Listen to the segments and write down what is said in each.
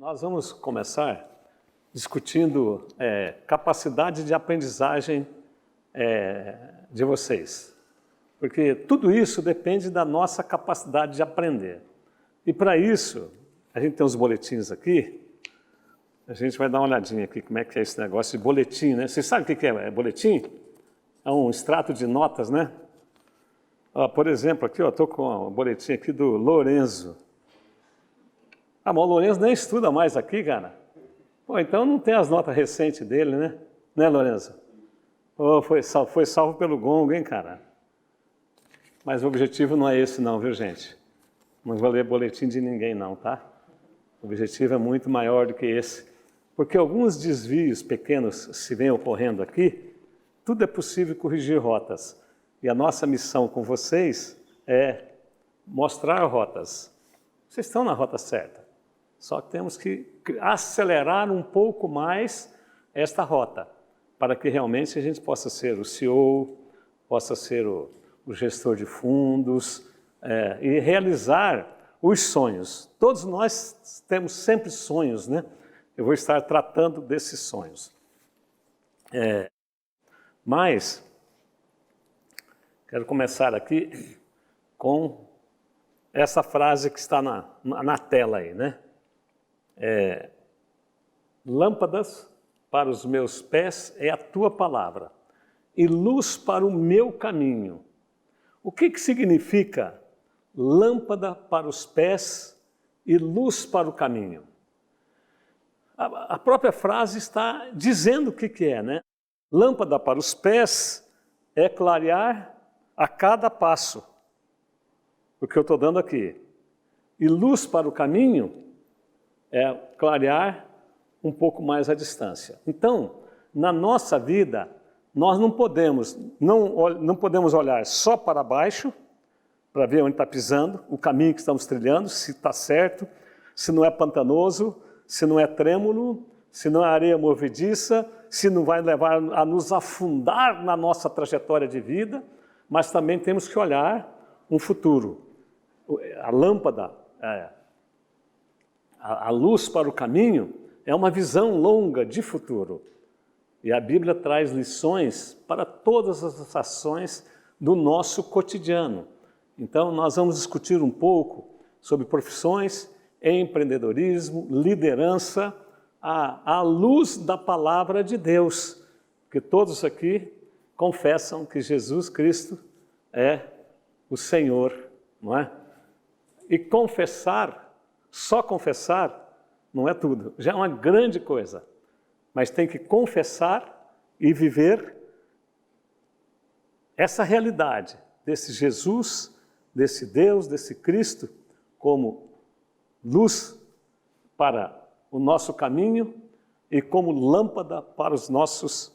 Nós vamos começar discutindo capacidade de aprendizagem de vocês, porque tudo isso depende da nossa capacidade de aprender. E para isso, a gente tem uns boletins aqui, a gente vai dar uma olhadinha aqui como é que é esse negócio de boletim, né? Vocês sabem o que é boletim? É um extrato de notas, né? Por exemplo, aqui, estou com um boletim aqui do Lorenzo. Mas o Lorenzo nem estuda mais aqui, cara. Pô, então não tem as notas recentes dele, né? Né, Lorenzo? Foi salvo pelo gongo, hein, cara? Mas o objetivo não é esse não, viu, gente? Não vou ler boletim de ninguém não, tá? O objetivo é muito maior do que esse. Porque alguns desvios pequenos se vêm ocorrendo aqui, tudo é possível corrigir rotas. E a nossa missão com vocês é mostrar rotas. Vocês estão na rota certa. Só que temos que acelerar um pouco mais esta rota, para que realmente a gente possa ser o CEO, possa ser o gestor de fundos e realizar os sonhos. Todos nós temos sempre sonhos, né? Eu vou estar tratando desses sonhos. Mas, quero começar aqui com essa frase que está na tela aí, né? Lâmpadas para os meus pés é a tua palavra e luz para o meu caminho. O que significa lâmpada para os pés e luz para o caminho? A própria frase está dizendo o que é, né? Lâmpada para os pés é clarear a cada passo, o que eu estou dando aqui. E luz para o caminho é clarear um pouco mais a distância. Então, na nossa vida, nós não podemos olhar só para baixo, para ver onde está pisando, o caminho que estamos trilhando, se está certo, se não é pantanoso, se não é trêmulo, se não é areia movediça, se não vai levar a nos afundar na nossa trajetória de vida, mas também temos que olhar um futuro. A lâmpada, a luz para o caminho, é uma visão longa de futuro. E a Bíblia traz lições para todas as ações do nosso cotidiano. Então, nós vamos discutir um pouco sobre profissões, empreendedorismo, liderança, à luz da palavra de Deus. Porque todos aqui confessam que Jesus Cristo é o Senhor, não é? E só confessar não é tudo, já é uma grande coisa, mas tem que confessar e viver essa realidade desse Jesus, desse Deus, desse Cristo, como luz para o nosso caminho e como lâmpada para o nosso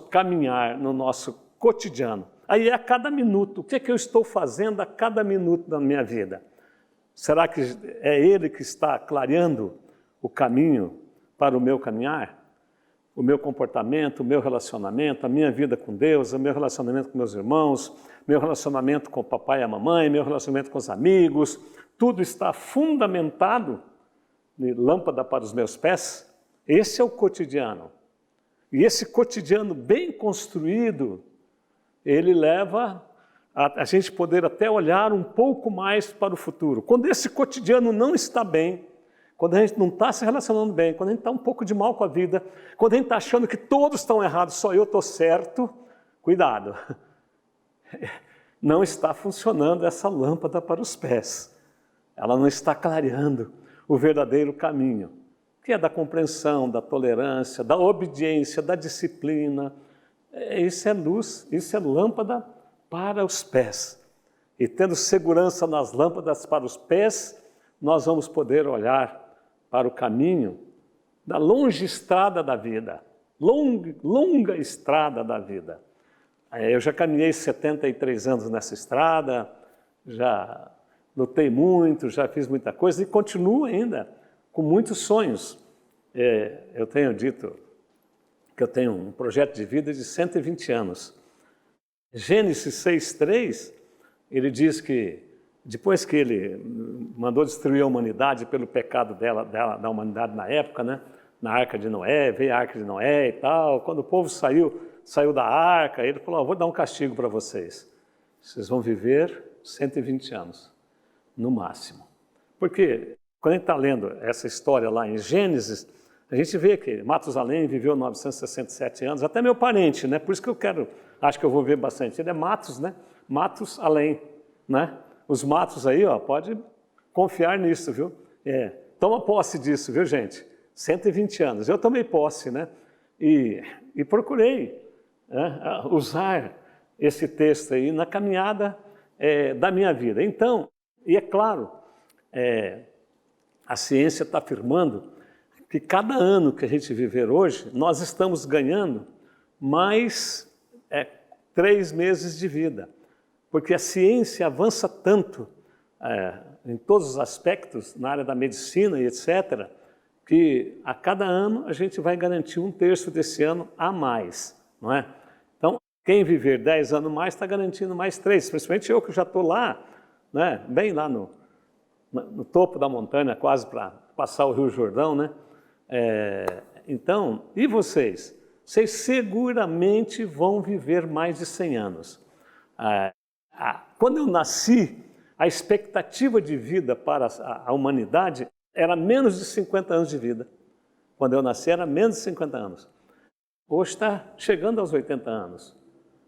caminhar no nosso cotidiano. Aí é a cada minuto, o que eu estou fazendo a cada minuto da minha vida? Será que é Ele que está clareando o caminho para o meu caminhar? O meu comportamento, o meu relacionamento, a minha vida com Deus, o meu relacionamento com meus irmãos, meu relacionamento com o papai e a mamãe, meu relacionamento com os amigos, tudo está fundamentado em lâmpada para os meus pés? Esse é o cotidiano. E esse cotidiano bem construído, ele leva a gente poder até olhar um pouco mais para o futuro. Quando esse cotidiano não está bem, quando a gente não está se relacionando bem, quando a gente está um pouco de mal com a vida, quando a gente está achando que todos estão errados, só eu estou certo, cuidado. Não está funcionando essa lâmpada para os pés. Ela não está clareando o verdadeiro caminho, que é da compreensão, da tolerância, da obediência, da disciplina. Isso é luz, isso é lâmpada para os pés. E tendo segurança nas lâmpadas para os pés, nós vamos poder olhar para o caminho da longa estrada da vida. Longa estrada da vida. Eu já caminhei 73 anos nessa estrada, já lutei muito, já fiz muita coisa e continuo ainda com muitos sonhos. Eu tenho dito que eu tenho um projeto de vida de 120 anos. Gênesis 6:3, ele diz que depois que ele mandou destruir a humanidade pelo pecado da humanidade na época, né? Na Arca de Noé, veio a Arca de Noé e tal, quando o povo saiu da Arca, ele falou, vou dar um castigo para vocês. Vocês vão viver 120 anos, no máximo. Porque quando a gente está lendo essa história lá em Gênesis, a gente vê que Matusalém viveu 967 anos, até meu parente, né? Por isso que acho que eu vou ver bastante. Ele é Matos, né? Matos além, né? Os Matos aí, ó, pode confiar nisso, viu? Toma posse disso, viu, gente? 120 anos. Eu tomei posse, né? E procurei usar esse texto aí na caminhada da minha vida. Então, e é claro, a ciência está afirmando que cada ano que a gente viver hoje, nós estamos ganhando mais 3 meses de vida. Porque a ciência avança tanto em todos os aspectos, na área da medicina e etc., que a cada ano a gente vai garantir 1/3 desse ano a mais, não é? Então, quem viver 10 anos mais está garantindo mais 3, principalmente eu que já estou lá, né, bem lá no topo da montanha, quase para passar o Rio Jordão, né? Então, e vocês? Vocês seguramente vão viver mais de 100 anos. Quando eu nasci, a expectativa de vida para a humanidade era menos de 50 anos de vida. Quando eu nasci, era menos de 50 anos. Hoje está chegando aos 80 anos,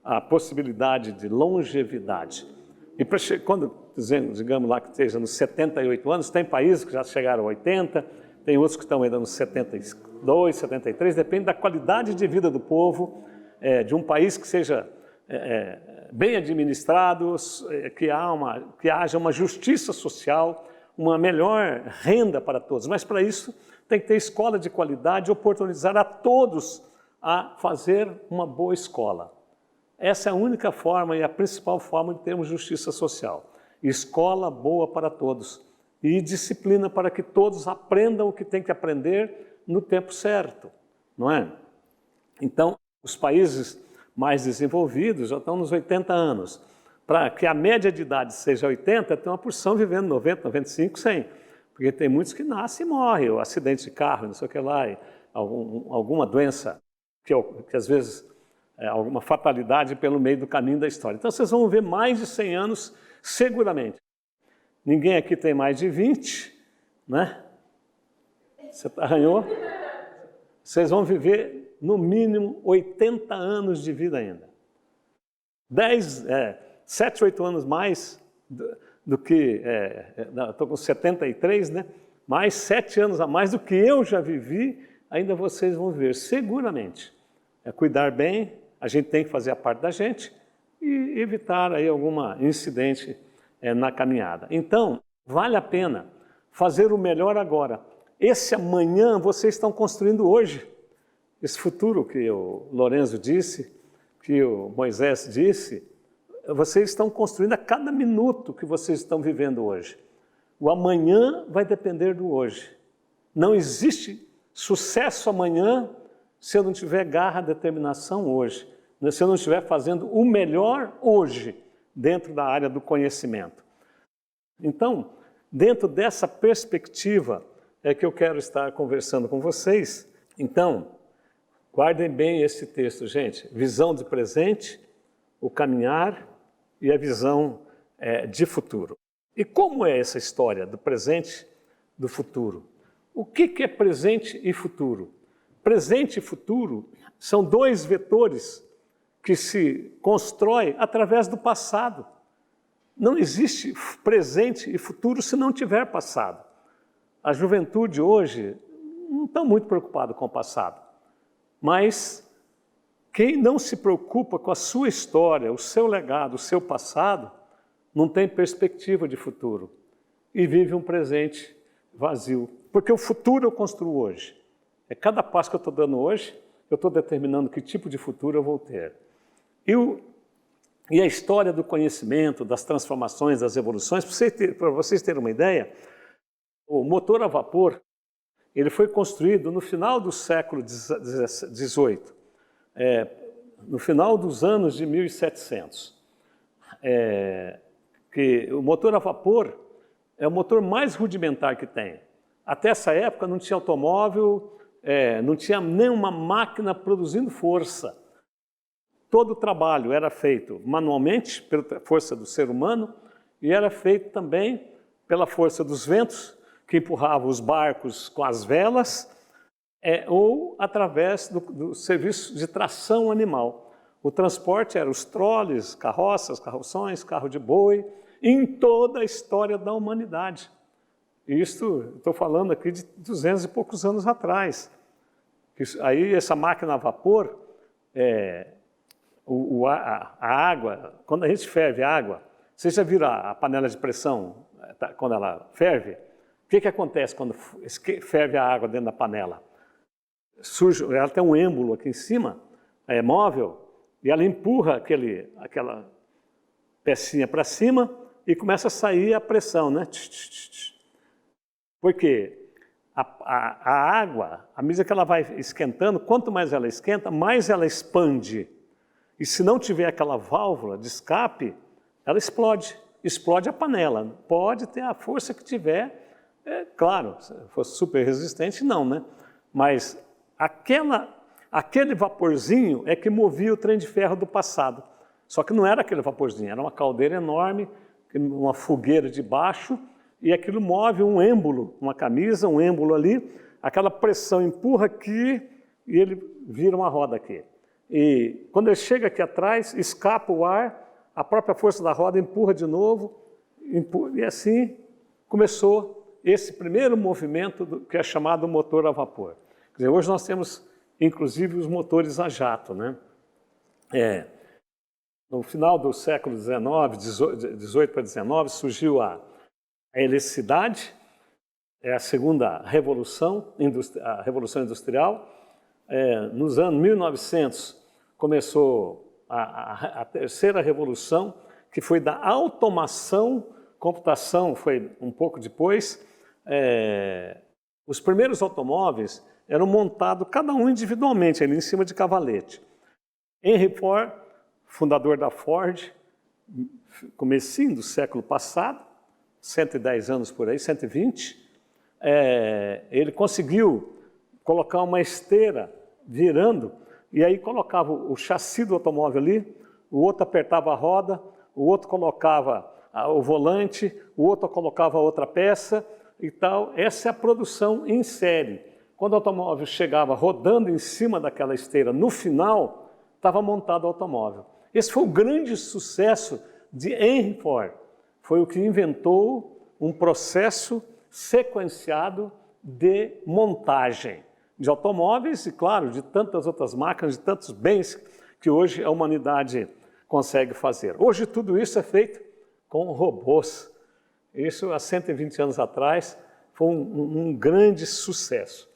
a possibilidade de longevidade. E quando, digamos lá que esteja nos 78 anos, tem países que já chegaram a 80, tem outros que estão ainda nos 72, 73, depende da qualidade de vida do povo, de um país que seja bem administrado, que haja uma justiça social, uma melhor renda para todos. Mas para isso tem que ter escola de qualidade, oportunizar a todos a fazer uma boa escola. Essa é a única forma e a principal forma de termos justiça social. Escola boa para todos e disciplina para que todos aprendam o que tem que aprender no tempo certo, não é? Então, os países mais desenvolvidos já estão nos 80 anos. Para que a média de idade seja 80, tem uma porção vivendo 90, 95, 100. Porque tem muitos que nascem e morrem, ou acidente de carro, não sei o que lá, e alguma doença, que às vezes é alguma fatalidade pelo meio do caminho da história. Então vocês vão ver mais de 100 anos seguramente. Ninguém aqui tem mais de 20, né? Você arranhou? Vocês vão viver no mínimo 80 anos de vida ainda. 7, 8 anos mais do que... Estou com 73, né? Mais 7 anos a mais do que eu já vivi, ainda vocês vão viver, seguramente. Cuidar bem, a gente tem que fazer a parte da gente e evitar aí algum incidente na caminhada. Então, vale a pena fazer o melhor agora. Esse amanhã vocês estão construindo hoje. Esse futuro que o Lorenzo disse, que o Moisés disse, vocês estão construindo a cada minuto que vocês estão vivendo hoje. O amanhã vai depender do hoje. Não existe sucesso amanhã se eu não tiver garra, determinação hoje. Se eu não estiver fazendo o melhor hoje, dentro da área do conhecimento. Então, dentro dessa perspectiva é que eu quero estar conversando com vocês. Então, guardem bem esse texto, gente. Visão de presente, o caminhar e a visão de futuro. E como é essa história do presente, do futuro? O que é presente e futuro? Presente e futuro são 2 vetores que se constroem através do passado. Não existe presente e futuro se não tiver passado. A juventude hoje não está muito preocupada com o passado, mas quem não se preocupa com a sua história, o seu legado, o seu passado, não tem perspectiva de futuro e vive um presente vazio. Porque o futuro eu construo hoje. Cada passo que eu estou dando hoje, eu estou determinando que tipo de futuro eu vou ter. E a história do conhecimento, das transformações, das evoluções, para vocês terem uma ideia, o motor a vapor ele foi construído no final do século XVIII, no final dos anos de 1700. que o motor a vapor é o motor mais rudimentar que tem. Até essa época não tinha automóvel, não tinha nenhuma máquina produzindo força. Todo o trabalho era feito manualmente, pela força do ser humano, e era feito também pela força dos ventos, que empurravam os barcos com as velas, ou através do serviço de tração animal. O transporte era os troles, carroças, carroções, carro de boi, em toda a história da humanidade. Isto, estou falando aqui de 200 e poucos anos atrás. Aí essa máquina a vapor, a água, quando a gente ferve a água, vocês já viram a panela de pressão, quando ela ferve? O que acontece quando ferve a água dentro da panela? Ela tem um êmbolo aqui em cima, é móvel, e ela empurra aquela pecinha para cima e começa a sair a pressão, né? Porque a água, à medida que ela vai esquentando, quanto mais ela esquenta, mais ela expande. E se não tiver aquela válvula de escape, ela explode a panela. Pode ter a força que tiver, claro, se fosse super resistente, não, né? Mas aquele vaporzinho é que movia o trem de ferro do passado. Só que não era aquele vaporzinho, era uma caldeira enorme, uma fogueira de baixo, e aquilo move um êmbolo, uma camisa, um êmbolo ali, aquela pressão empurra aqui e ele vira uma roda aqui. E quando ele chega aqui atrás, escapa o ar, a própria força da roda empurra de novo, e assim começou esse primeiro movimento que é chamado motor a vapor. Quer dizer, hoje nós temos, inclusive, os motores a jato, né? No final do século XIX, 18 para 19, surgiu a eletricidade, a segunda revolução, a revolução industrial. Nos anos 1900 começou a terceira revolução, que foi da automação, computação foi um pouco depois. Os primeiros automóveis eram montados cada um individualmente, ali em cima de cavalete. Henry Ford, fundador da Ford, comecinho do século passado, 110 anos por aí, 120, ele conseguiu colocar uma esteira virando, e aí colocava o chassi do automóvel ali, o outro apertava a roda, o outro colocava o volante, o outro colocava outra peça e tal. Essa é a produção em série. Quando o automóvel chegava rodando em cima daquela esteira, no final, estava montado o automóvel. Esse foi o grande sucesso de Henry Ford. Foi o que inventou um processo sequenciado de montagem de automóveis e, claro, de tantas outras máquinas, de tantos bens que hoje a humanidade consegue fazer. Hoje tudo isso é feito com robôs. Isso há 120 anos atrás foi um grande sucesso.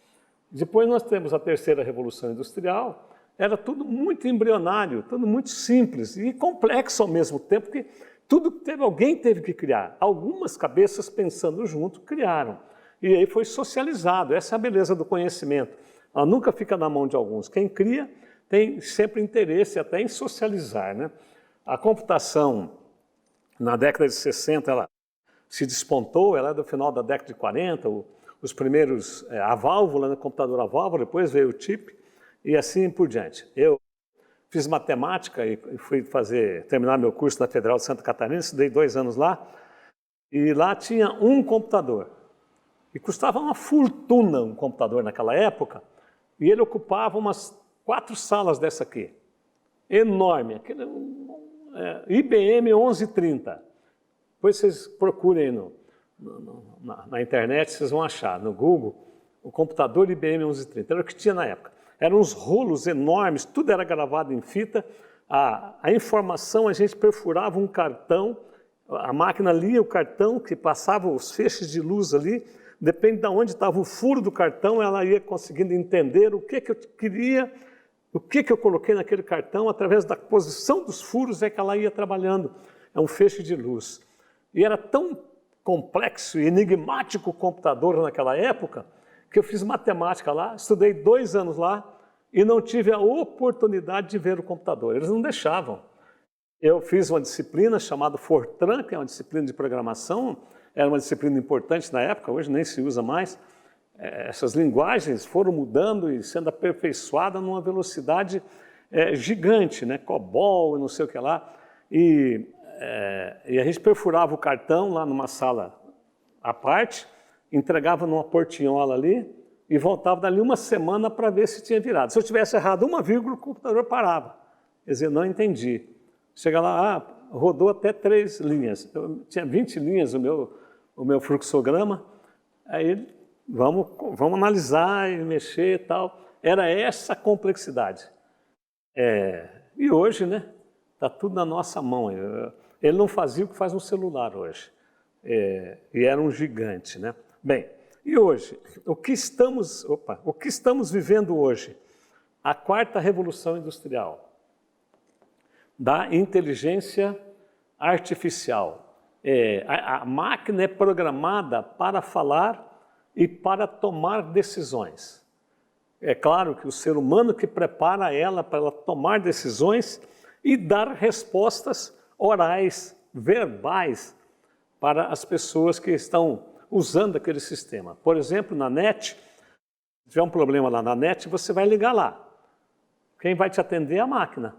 Depois nós temos a terceira revolução industrial. Era tudo muito embrionário, tudo muito simples e complexo ao mesmo tempo, porque alguém teve que criar. Algumas cabeças pensando junto criaram. E aí foi socializado. Essa é a beleza do conhecimento. Ela nunca fica na mão de alguns. Quem cria tem sempre interesse até em socializar, né? A computação, na década de 60, ela se despontou, ela é do final da década de 40, os primeiros, a válvula, né, computador a válvula, depois veio o chip, e assim por diante. Eu fiz matemática e fui terminar meu curso na Federal de Santa Catarina, estudei 2 anos lá, e lá tinha um computador. E custava uma fortuna um computador naquela época, e ele ocupava umas 4 salas dessa aqui. Enorme, aquele IBM 1130. Depois vocês procurem na internet, vocês vão achar, no Google, o computador IBM 1130. Era o que tinha na época. Eram uns rolos enormes, tudo era gravado em fita. A informação, a gente perfurava um cartão, a máquina lia o cartão, que passava os feixes de luz ali, depende de onde estava o furo do cartão, ela ia conseguindo entender o que eu queria, o que eu coloquei naquele cartão, através da posição dos furos é que ela ia trabalhando. É um feixe de luz. E era tão complexo e enigmático o computador naquela época, que eu fiz matemática lá, estudei 2 anos lá e não tive a oportunidade de ver o computador. Eles não deixavam. Eu fiz uma disciplina chamada Fortran, que é uma disciplina de programação, era uma disciplina importante na época, hoje nem se usa mais. Essas linguagens foram mudando e sendo aperfeiçoadas numa velocidade gigante, né? COBOL e não sei o que lá. E a gente perfurava o cartão lá numa sala à parte, entregava numa portinhola ali e voltava dali uma semana para ver se tinha virado. Se eu tivesse errado uma vírgula, o computador parava. Quer dizer, não entendi. Chega lá, rodou até 3 linhas. Eu tinha 20 linhas o meu fluxograma, aí vamos analisar e mexer e tal. Era essa complexidade. E hoje, né, está tudo na nossa mão. Ele não fazia o que faz um celular hoje. E era um gigante, né? Bem, e hoje, o que estamos vivendo hoje? A 4ª revolução industrial da inteligência artificial. A máquina é programada para falar e para tomar decisões. É claro que o ser humano que prepara ela para ela tomar decisões e dar respostas orais, verbais, para as pessoas que estão usando aquele sistema. Por exemplo, na net, se tiver um problema lá na net, você vai ligar lá. Quem vai te atender é a máquina.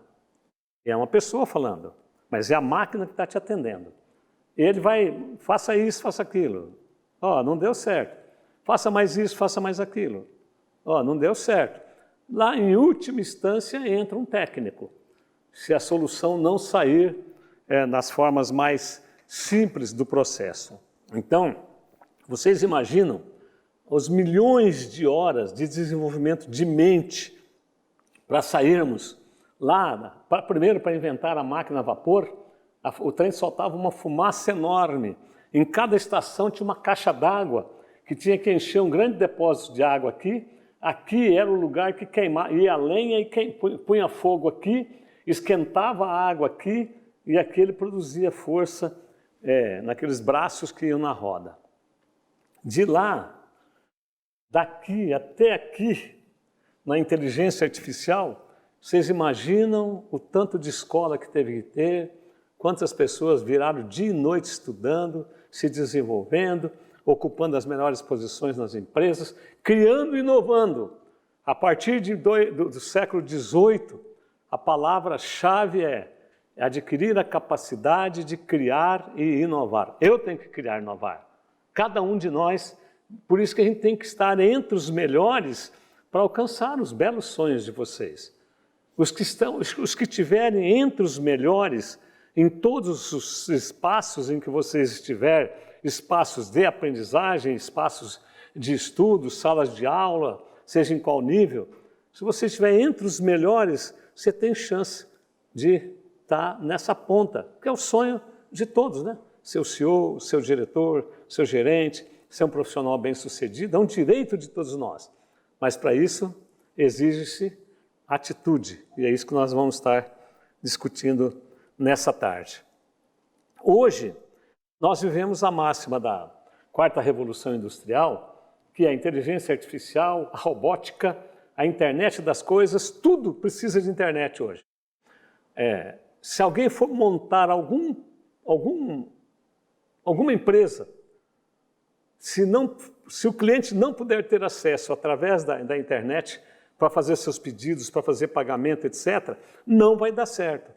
É uma pessoa falando, mas é a máquina que está te atendendo. Ele vai, faça isso, faça aquilo. Não deu certo. Faça mais isso, faça mais aquilo. Não deu certo. Lá, em última instância, entra um técnico. Se a solução não sair nas formas mais simples do processo. Então, vocês imaginam os milhões de horas de desenvolvimento de mente para sairmos lá, primeiro para inventar a máquina a vapor, o trem soltava uma fumaça enorme. Em cada estação tinha uma caixa d'água que tinha que encher um grande depósito de água aqui. Aqui era o lugar que queimava, ia a lenha e punha fogo aqui, esquentava a água aqui e aqui ele produzia força naqueles braços que iam na roda. De lá, daqui até aqui, na inteligência artificial, vocês imaginam o tanto de escola que teve que ter, quantas pessoas viraram dia e noite estudando, se desenvolvendo, ocupando as melhores posições nas empresas, criando e inovando. A partir do século XVIII, a palavra-chave é adquirir a capacidade de criar e inovar. Eu tenho que criar e inovar. Cada um de nós, por isso que a gente tem que estar entre os melhores para alcançar os belos sonhos de vocês. Os que estiverem entre os melhores em todos os espaços em que vocês estiverem, espaços de aprendizagem, espaços de estudo, salas de aula, seja em qual nível, se você estiver entre os melhores, você tem chance de estar nessa ponta, que é o sonho de todos, né? Seu CEO, seu diretor, seu gerente, ser um profissional bem-sucedido, é um direito de todos nós. Mas para isso, exige-se atitude, e é isso que nós vamos estar discutindo nessa tarde. Hoje, nós vivemos a máxima da 4ª Revolução Industrial, que é a inteligência artificial, a robótica, a internet das coisas, tudo precisa de internet hoje. Se alguém for montar alguma empresa, se o cliente não puder ter acesso através da internet para fazer seus pedidos, para fazer pagamento, etc., não vai dar certo.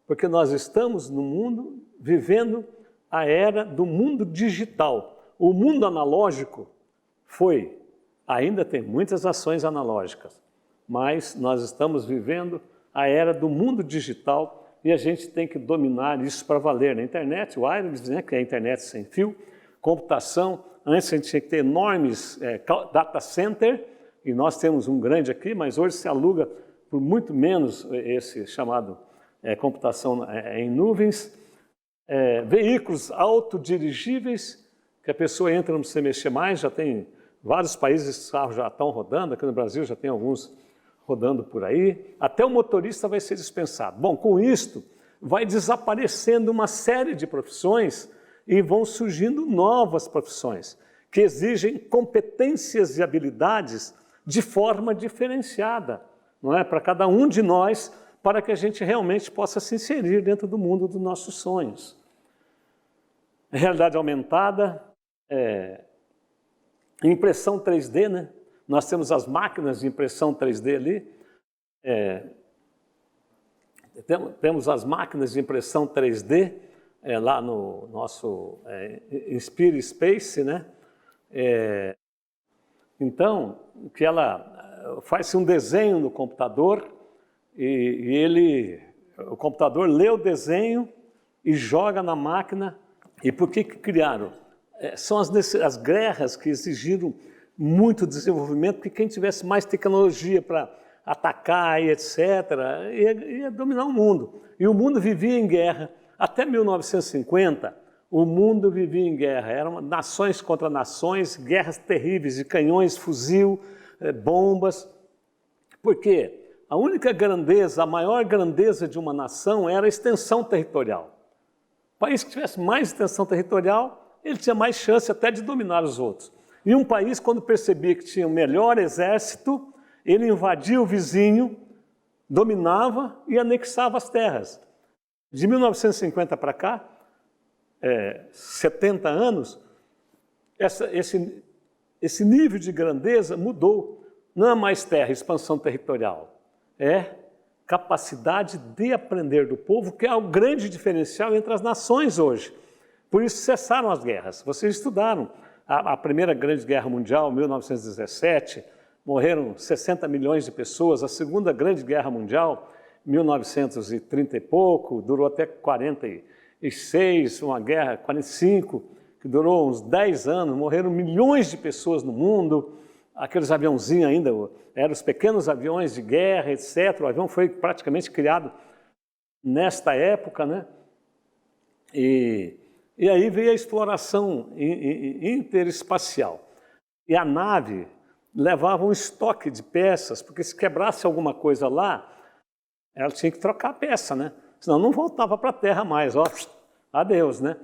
Porque nós estamos no mundo, vivendo a era do mundo digital. O mundo analógico ainda tem muitas ações analógicas, mas nós estamos vivendo a era do mundo digital e a gente tem que dominar isso para valer. Na internet, o wireless, né, que é a internet sem fio, computação, antes a gente tinha que ter enormes data center, e nós temos um grande aqui, mas hoje se aluga por muito menos esse chamado computação em nuvens, veículos autodirigíveis, que a pessoa entra, não precisa mexer mais, já tem vários países, esses carros já estão rodando, aqui no Brasil já tem alguns rodando por aí, até o motorista vai ser dispensado. Bom, com isto, vai desaparecendo uma série de profissões e vão surgindo novas profissões, que exigem competências e habilidades de forma diferenciada, não é? Para cada um de nós para que a gente realmente possa se inserir dentro do mundo dos nossos sonhos. Realidade aumentada, impressão 3D, né? Nós temos as máquinas de impressão 3D ali, temos as máquinas de impressão 3D lá no nosso Inspire Space, né? Então, que ela faz um desenho no computador e o computador lê o desenho e joga na máquina. E por que criaram? São as guerras que exigiram muito desenvolvimento, porque quem tivesse mais tecnologia para atacar e etc., ia dominar o mundo. E o mundo vivia em guerra. Até 1950, o mundo vivia em guerra. Eram nações contra nações, guerras terríveis de canhões, fuzil, bombas. Por quê? A única grandeza, a maior grandeza de uma nação era a extensão territorial. O país que tivesse mais extensão territorial, ele tinha mais chance até de dominar os outros. E um país, quando percebia que tinha o melhor exército, ele invadia o vizinho, dominava e anexava as terras. De 1950 para cá, 70 anos, esse nível de grandeza mudou. Não é mais terra, expansão territorial. É capacidade de aprender do povo, que é o grande diferencial entre as nações hoje. Por isso cessaram as guerras. Vocês estudaram a Primeira Grande Guerra Mundial, 1917, morreram 60 milhões de pessoas. A Segunda Grande Guerra Mundial, 1930 e pouco, durou até 46, uma guerra, 45, que durou uns 10 anos, morreram milhões de pessoas no mundo. Aqueles aviãozinhos ainda, eram os pequenos aviões de guerra, etc. O avião foi praticamente criado nesta época, né? E aí veio a exploração interespacial. E a nave levava um estoque de peças, porque se quebrasse alguma coisa lá, ela tinha que trocar a peça, né? Senão não voltava para a Terra mais, ó, adeus, né?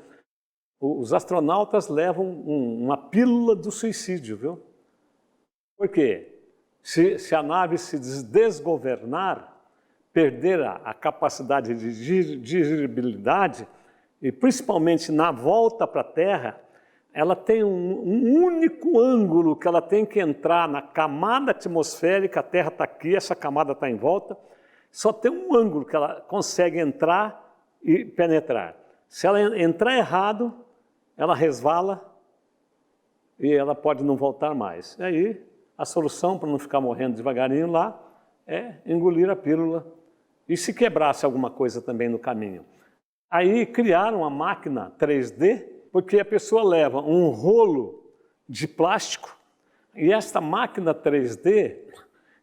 Os astronautas levam uma pílula do suicídio, viu? Por quê? Se a nave se desgovernar, perder a capacidade de dirigibilidade, e principalmente na volta para a Terra, ela tem um único ângulo que ela tem que entrar na camada atmosférica, a Terra está aqui, essa camada está em volta, só tem um ângulo que ela consegue entrar e penetrar. Se ela entrar errado, ela resvala e ela pode não voltar mais. E aí, a solução para não ficar morrendo devagarinho lá é engolir a pílula e se quebrasse alguma coisa também no caminho. Aí criaram a máquina 3D, porque a pessoa leva um rolo de plástico e esta máquina 3D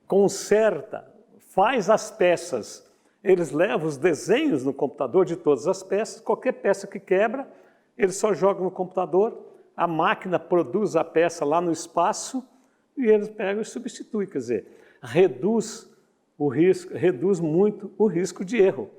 conserta, faz as peças. Eles levam os desenhos no computador de todas as peças, qualquer peça que quebra, eles só jogam no computador, a máquina produz a peça lá no espaço e eles pegam e substituem, quer dizer, reduz muito o risco de erro,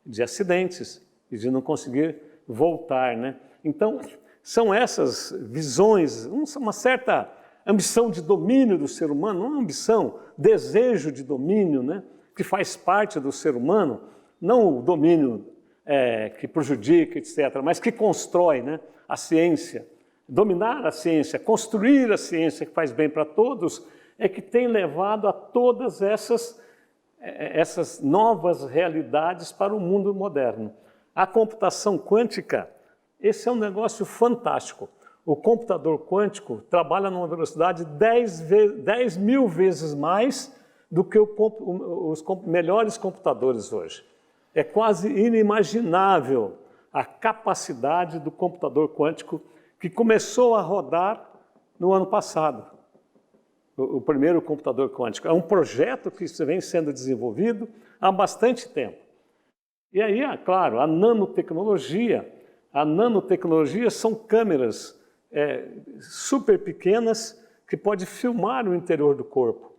de acidentes e de não conseguir voltar, né? Então, são essas visões, uma certa ambição de domínio do ser humano, não ambição, desejo de domínio, né? Que faz parte do ser humano, não o domínio que prejudica, etc., mas que constrói, né? A ciência. Dominar a ciência, construir a ciência que faz bem para todos, é que tem levado a todas essas novas realidades para o mundo moderno. A computação quântica, esse é um negócio fantástico. O computador quântico trabalha numa velocidade 10 mil vezes mais do que os melhores computadores hoje. É quase inimaginável a capacidade do computador quântico que começou a rodar no ano passado. O primeiro computador quântico. É um projeto que vem sendo desenvolvido há bastante tempo. E aí, claro, a nanotecnologia são câmeras super pequenas que podem filmar o interior do corpo.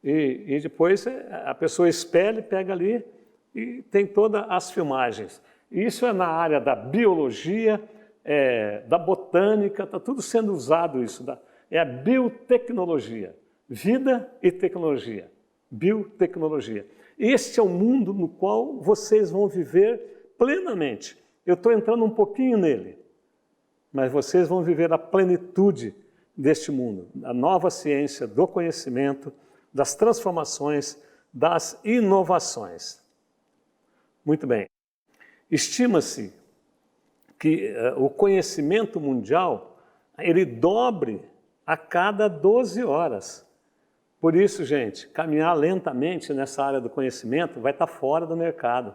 E depois a pessoa espelha, pega ali e tem todas as filmagens. Isso é na área da biologia, da botânica, está tudo sendo usado isso. É a biotecnologia, vida e tecnologia, biotecnologia. Este é o mundo no qual vocês vão viver plenamente. Eu estou entrando um pouquinho nele, mas vocês vão viver a plenitude deste mundo, da nova ciência, do conhecimento, das transformações, das inovações. Muito bem. Estima-se que o conhecimento mundial, ele dobre a cada 12 horas. Por isso, gente, caminhar lentamente nessa área do conhecimento vai estar fora do mercado.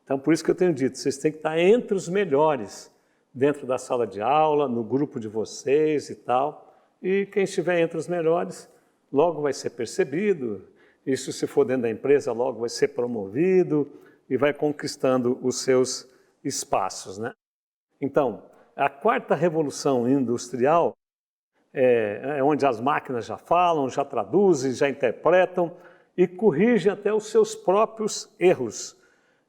Então, por isso que eu tenho dito, vocês têm que estar entre os melhores, dentro da sala de aula, no grupo de vocês e tal. E quem estiver entre os melhores, logo vai ser percebido. Isso, se for dentro da empresa, logo vai ser promovido e vai conquistando os seus espaços, né? Então, a quarta revolução industrial é onde as máquinas já falam, já traduzem, já interpretam e corrigem até os seus próprios erros.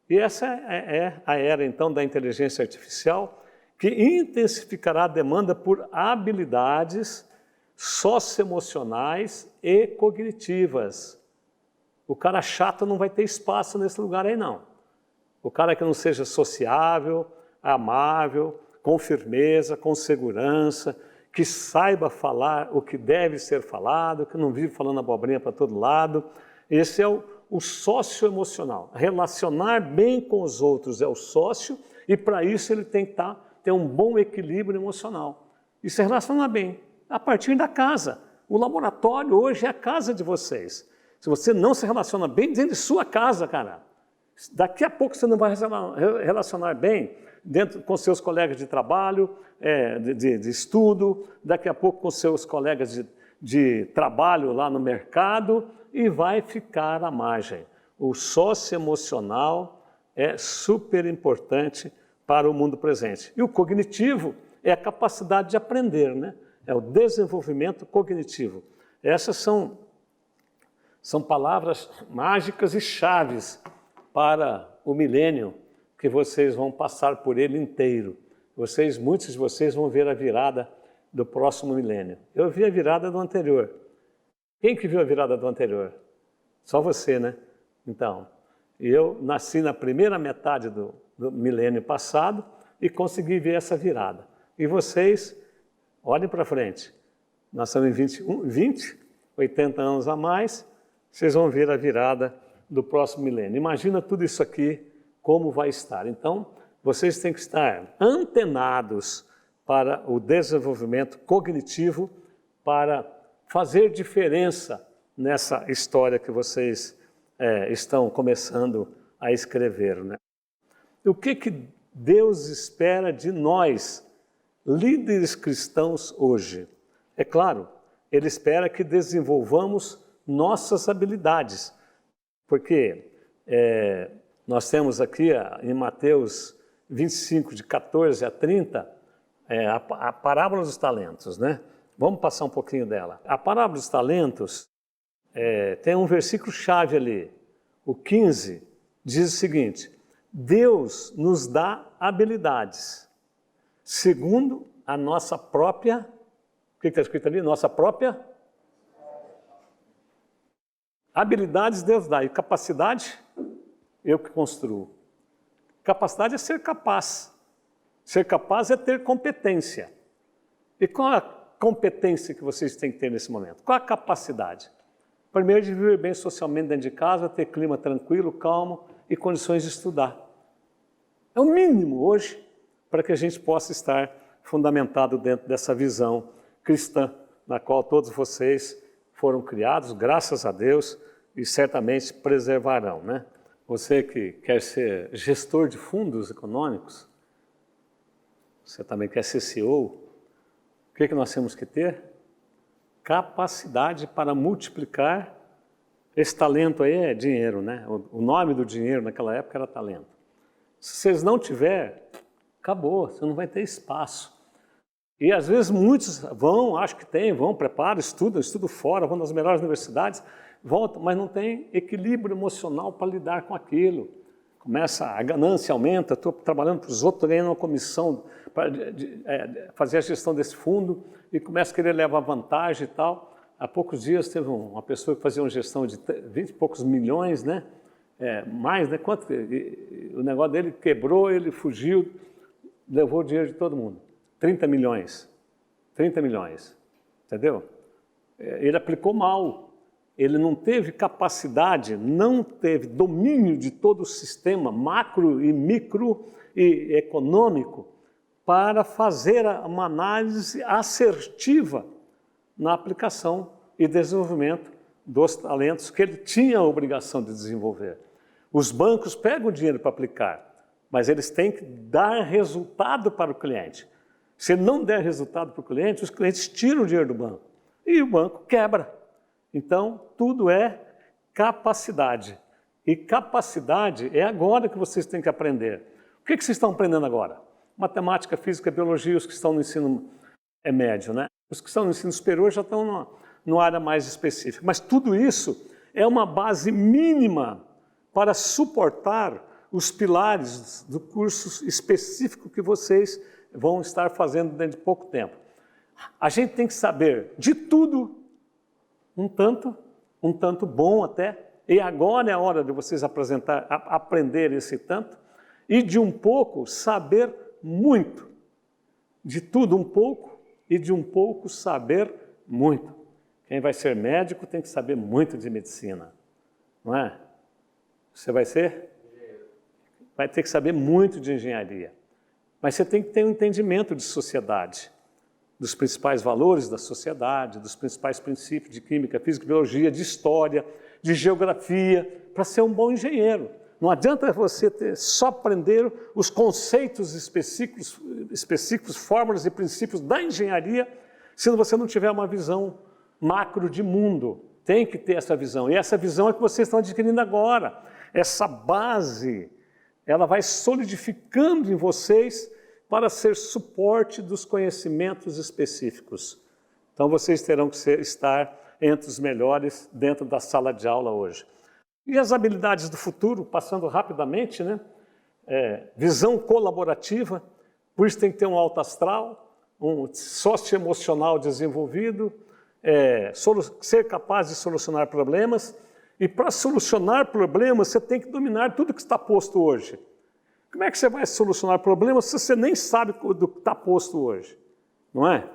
E essa é a era, então, da inteligência artificial, que intensificará a demanda por habilidades socioemocionais e cognitivas. O cara chato não vai ter espaço nesse lugar aí, não. O cara que não seja sociável, amável, com firmeza, com segurança, que saiba falar o que deve ser falado, que não vive falando abobrinha para todo lado. Esse é o socioemocional. Relacionar bem com os outros é o sócio, e para isso ele tem que ter um bom equilíbrio emocional. E se relacionar bem, a partir da casa. O laboratório hoje é a casa de vocês. Se você não se relaciona bem dentro de sua casa, cara, daqui a pouco você não vai relacionar bem dentro com seus colegas de trabalho, de estudo, daqui a pouco com seus colegas de trabalho lá no mercado, e vai ficar à margem. O socioemocional é super importante para o mundo presente. E o cognitivo é a capacidade de aprender, né? É o desenvolvimento cognitivo. Essas são palavras mágicas e chaves para o milênio, que vocês vão passar por ele inteiro. Muitos de vocês vão ver a virada do próximo milênio. Eu vi a virada do anterior. Quem que viu a virada do anterior? Só você, né? Então, eu nasci na primeira metade do milênio passado e consegui ver essa virada. E vocês, olhem para frente. Nós estamos em 80 anos a mais, vocês vão ver a virada do próximo milênio. Imagina tudo isso aqui, como vai estar. Então, vocês têm que estar antenados para o desenvolvimento cognitivo, para fazer diferença nessa história que vocês estão começando a escrever, né? O que Deus espera de nós, líderes cristãos, hoje? É claro, Ele espera que desenvolvamos nossas habilidades, porque nós temos aqui em Mateus 25, de 14 a 30, a parábola dos talentos, né? Vamos passar um pouquinho dela. A parábola dos talentos tem um versículo-chave ali, o 15, diz o seguinte: Deus nos dá habilidades, segundo a nossa própria... O que está escrito ali? Nossa própria... Habilidades Deus dá, e capacidade, eu que construo. Capacidade é ser capaz. Ser capaz é ter competência. E qual a competência que vocês têm que ter nesse momento? Qual a capacidade? Primeiro, de viver bem socialmente dentro de casa, ter clima tranquilo, calmo e condições de estudar. É o mínimo hoje para que a gente possa estar fundamentado dentro dessa visão cristã, na qual todos vocês foram criados, graças a Deus, e certamente preservarão, né? Você que quer ser gestor de fundos econômicos, você também quer ser CEO, o que nós temos que ter? Capacidade para multiplicar. Esse talento aí é dinheiro, né? O nome do dinheiro naquela época era talento. Se vocês não tiverem, acabou, você não vai ter espaço. E às vezes muitos vão, acham que tem, vão, preparam, estudam fora, vão nas melhores universidades, voltam, mas não tem equilíbrio emocional para lidar com aquilo. Começa, a ganância aumenta, estou trabalhando para os outros, estou ganhando uma comissão para fazer a gestão desse fundo e começa a querer levar vantagem e tal. há poucos dias teve uma pessoa que fazia uma gestão de 20 e poucos milhões, né? Mais, né? Quanto? O negócio dele quebrou, ele fugiu, levou o dinheiro de todo mundo. 30 milhões. 30 milhões. Entendeu? Ele aplicou mal. Ele não teve capacidade, não teve domínio de todo o sistema macro e micro e econômico para fazer uma análise assertiva na aplicação e desenvolvimento dos talentos que ele tinha a obrigação de desenvolver. Os bancos pegam o dinheiro para aplicar, mas eles têm que dar resultado para o cliente. Se ele não der resultado para o cliente, os clientes tiram o dinheiro do banco e o banco quebra. Então, tudo é capacidade. E capacidade é agora que vocês têm que aprender. O que vocês estão aprendendo agora? Matemática, física, biologia, os que estão no ensino médio, né? Os que estão no ensino superior já estão numa área mais específica. Mas tudo isso é uma base mínima para suportar os pilares do curso específico que vocês vão estar fazendo dentro de pouco tempo. A gente tem que saber de tudo, um tanto bom até, e agora é a hora de vocês aprender esse tanto, e de um pouco saber muito. De tudo um pouco e de um pouco saber muito. Quem vai ser médico tem que saber muito de medicina, não é? Você vai ser? Vai ter que saber muito de engenharia. Mas você tem que ter um entendimento de sociedade, dos principais valores da sociedade, dos principais princípios de química, física, biologia, de história, de geografia, para ser um bom engenheiro. Não adianta você só aprender os conceitos específicos, fórmulas e princípios da engenharia, se você não tiver uma visão macro de mundo. Tem que ter essa visão. E essa visão é que vocês estão adquirindo agora. Essa base, ela vai solidificando em vocês para ser suporte dos conhecimentos específicos. Então, vocês terão que estar entre os melhores dentro da sala de aula hoje. E as habilidades do futuro, passando rapidamente, né? Visão colaborativa, por isso tem que ter um alto astral, um socioemocional desenvolvido, ser capaz de solucionar problemas. E para solucionar problemas, você tem que dominar tudo que está posto hoje. Como é que você vai solucionar problemas se você nem sabe do que está posto hoje? Não é?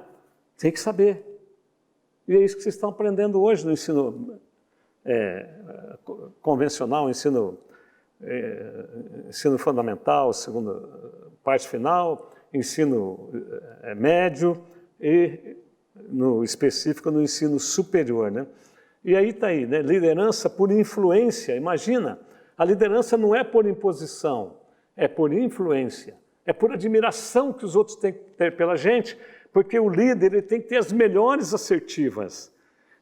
Tem que saber. E é isso que vocês estão aprendendo hoje no ensino convencional, ensino fundamental, segunda parte final, ensino médio e, no específico, no ensino superior, né? E aí está aí, né? Liderança por influência. Imagina, a liderança não é por imposição, é por influência, é por admiração que os outros têm que ter pela gente, porque o líder ele tem que ter as melhores assertivas.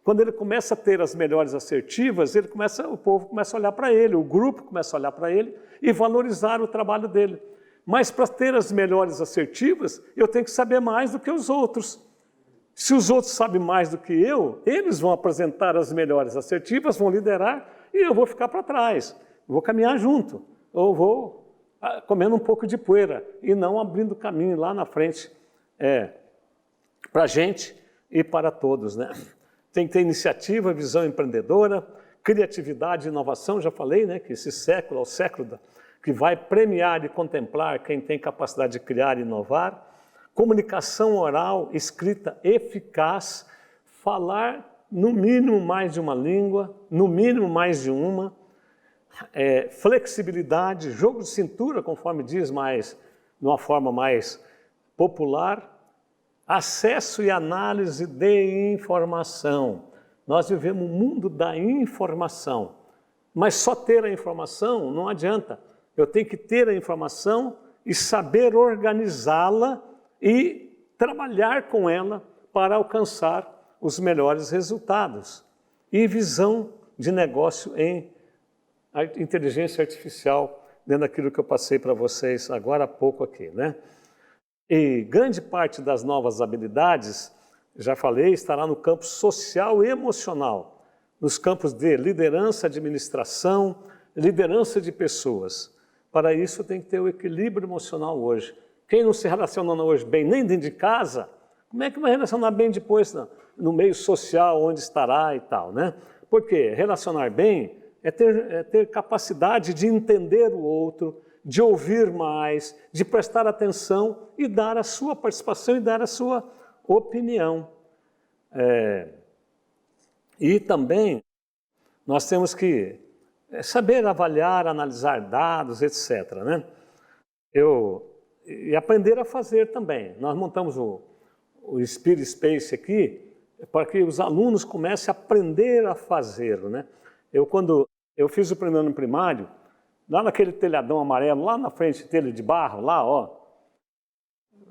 Quando ele começa a ter as melhores assertivas, o povo começa a olhar para ele, o grupo começa a olhar para ele e valorizar o trabalho dele. Mas para ter as melhores assertivas, eu tenho que saber mais do que os outros. Se os outros sabem mais do que eu, eles vão apresentar as melhores assertivas, vão liderar e eu vou ficar para trás. Vou caminhar junto, ou vou comendo um pouco de poeira e não abrindo caminho lá na frente para a gente e para todos, né? Tem que ter iniciativa, visão empreendedora, criatividade e inovação, já falei, né, que esse século é o século que vai premiar e contemplar quem tem capacidade de criar e inovar, comunicação oral, escrita eficaz, falar no mínimo mais de uma língua, no mínimo mais de uma, flexibilidade, jogo de cintura, conforme diz, mais, de uma forma mais popular, acesso e análise de informação. Nós vivemos um mundo da informação, mas só ter a informação não adianta. Eu tenho que ter a informação e saber organizá-la e trabalhar com ela para alcançar os melhores resultados. E visão de negócio em inteligência artificial, dentro daquilo que eu passei para vocês agora há pouco aqui, né? E grande parte das novas habilidades, já falei, estará no campo social e emocional, nos campos de liderança, administração, liderança de pessoas. Para isso tem que ter o equilíbrio emocional hoje. Quem não se relaciona hoje bem nem dentro de casa, Como é que vai relacionar bem depois no meio social, onde estará e tal, né? Porque relacionar bem é ter capacidade de entender o outro, de ouvir mais, de prestar atenção e dar a sua participação e dar a sua opinião. E também nós temos que saber avaliar, analisar dados, etc., né? E aprender a fazer também. Nós montamos o Spirit Space aqui para que os alunos comecem a aprender a fazer, né? Quando eu fiz o primeiro ano primário, lá naquele telhadão amarelo, lá na frente, telha de barro, lá, ó,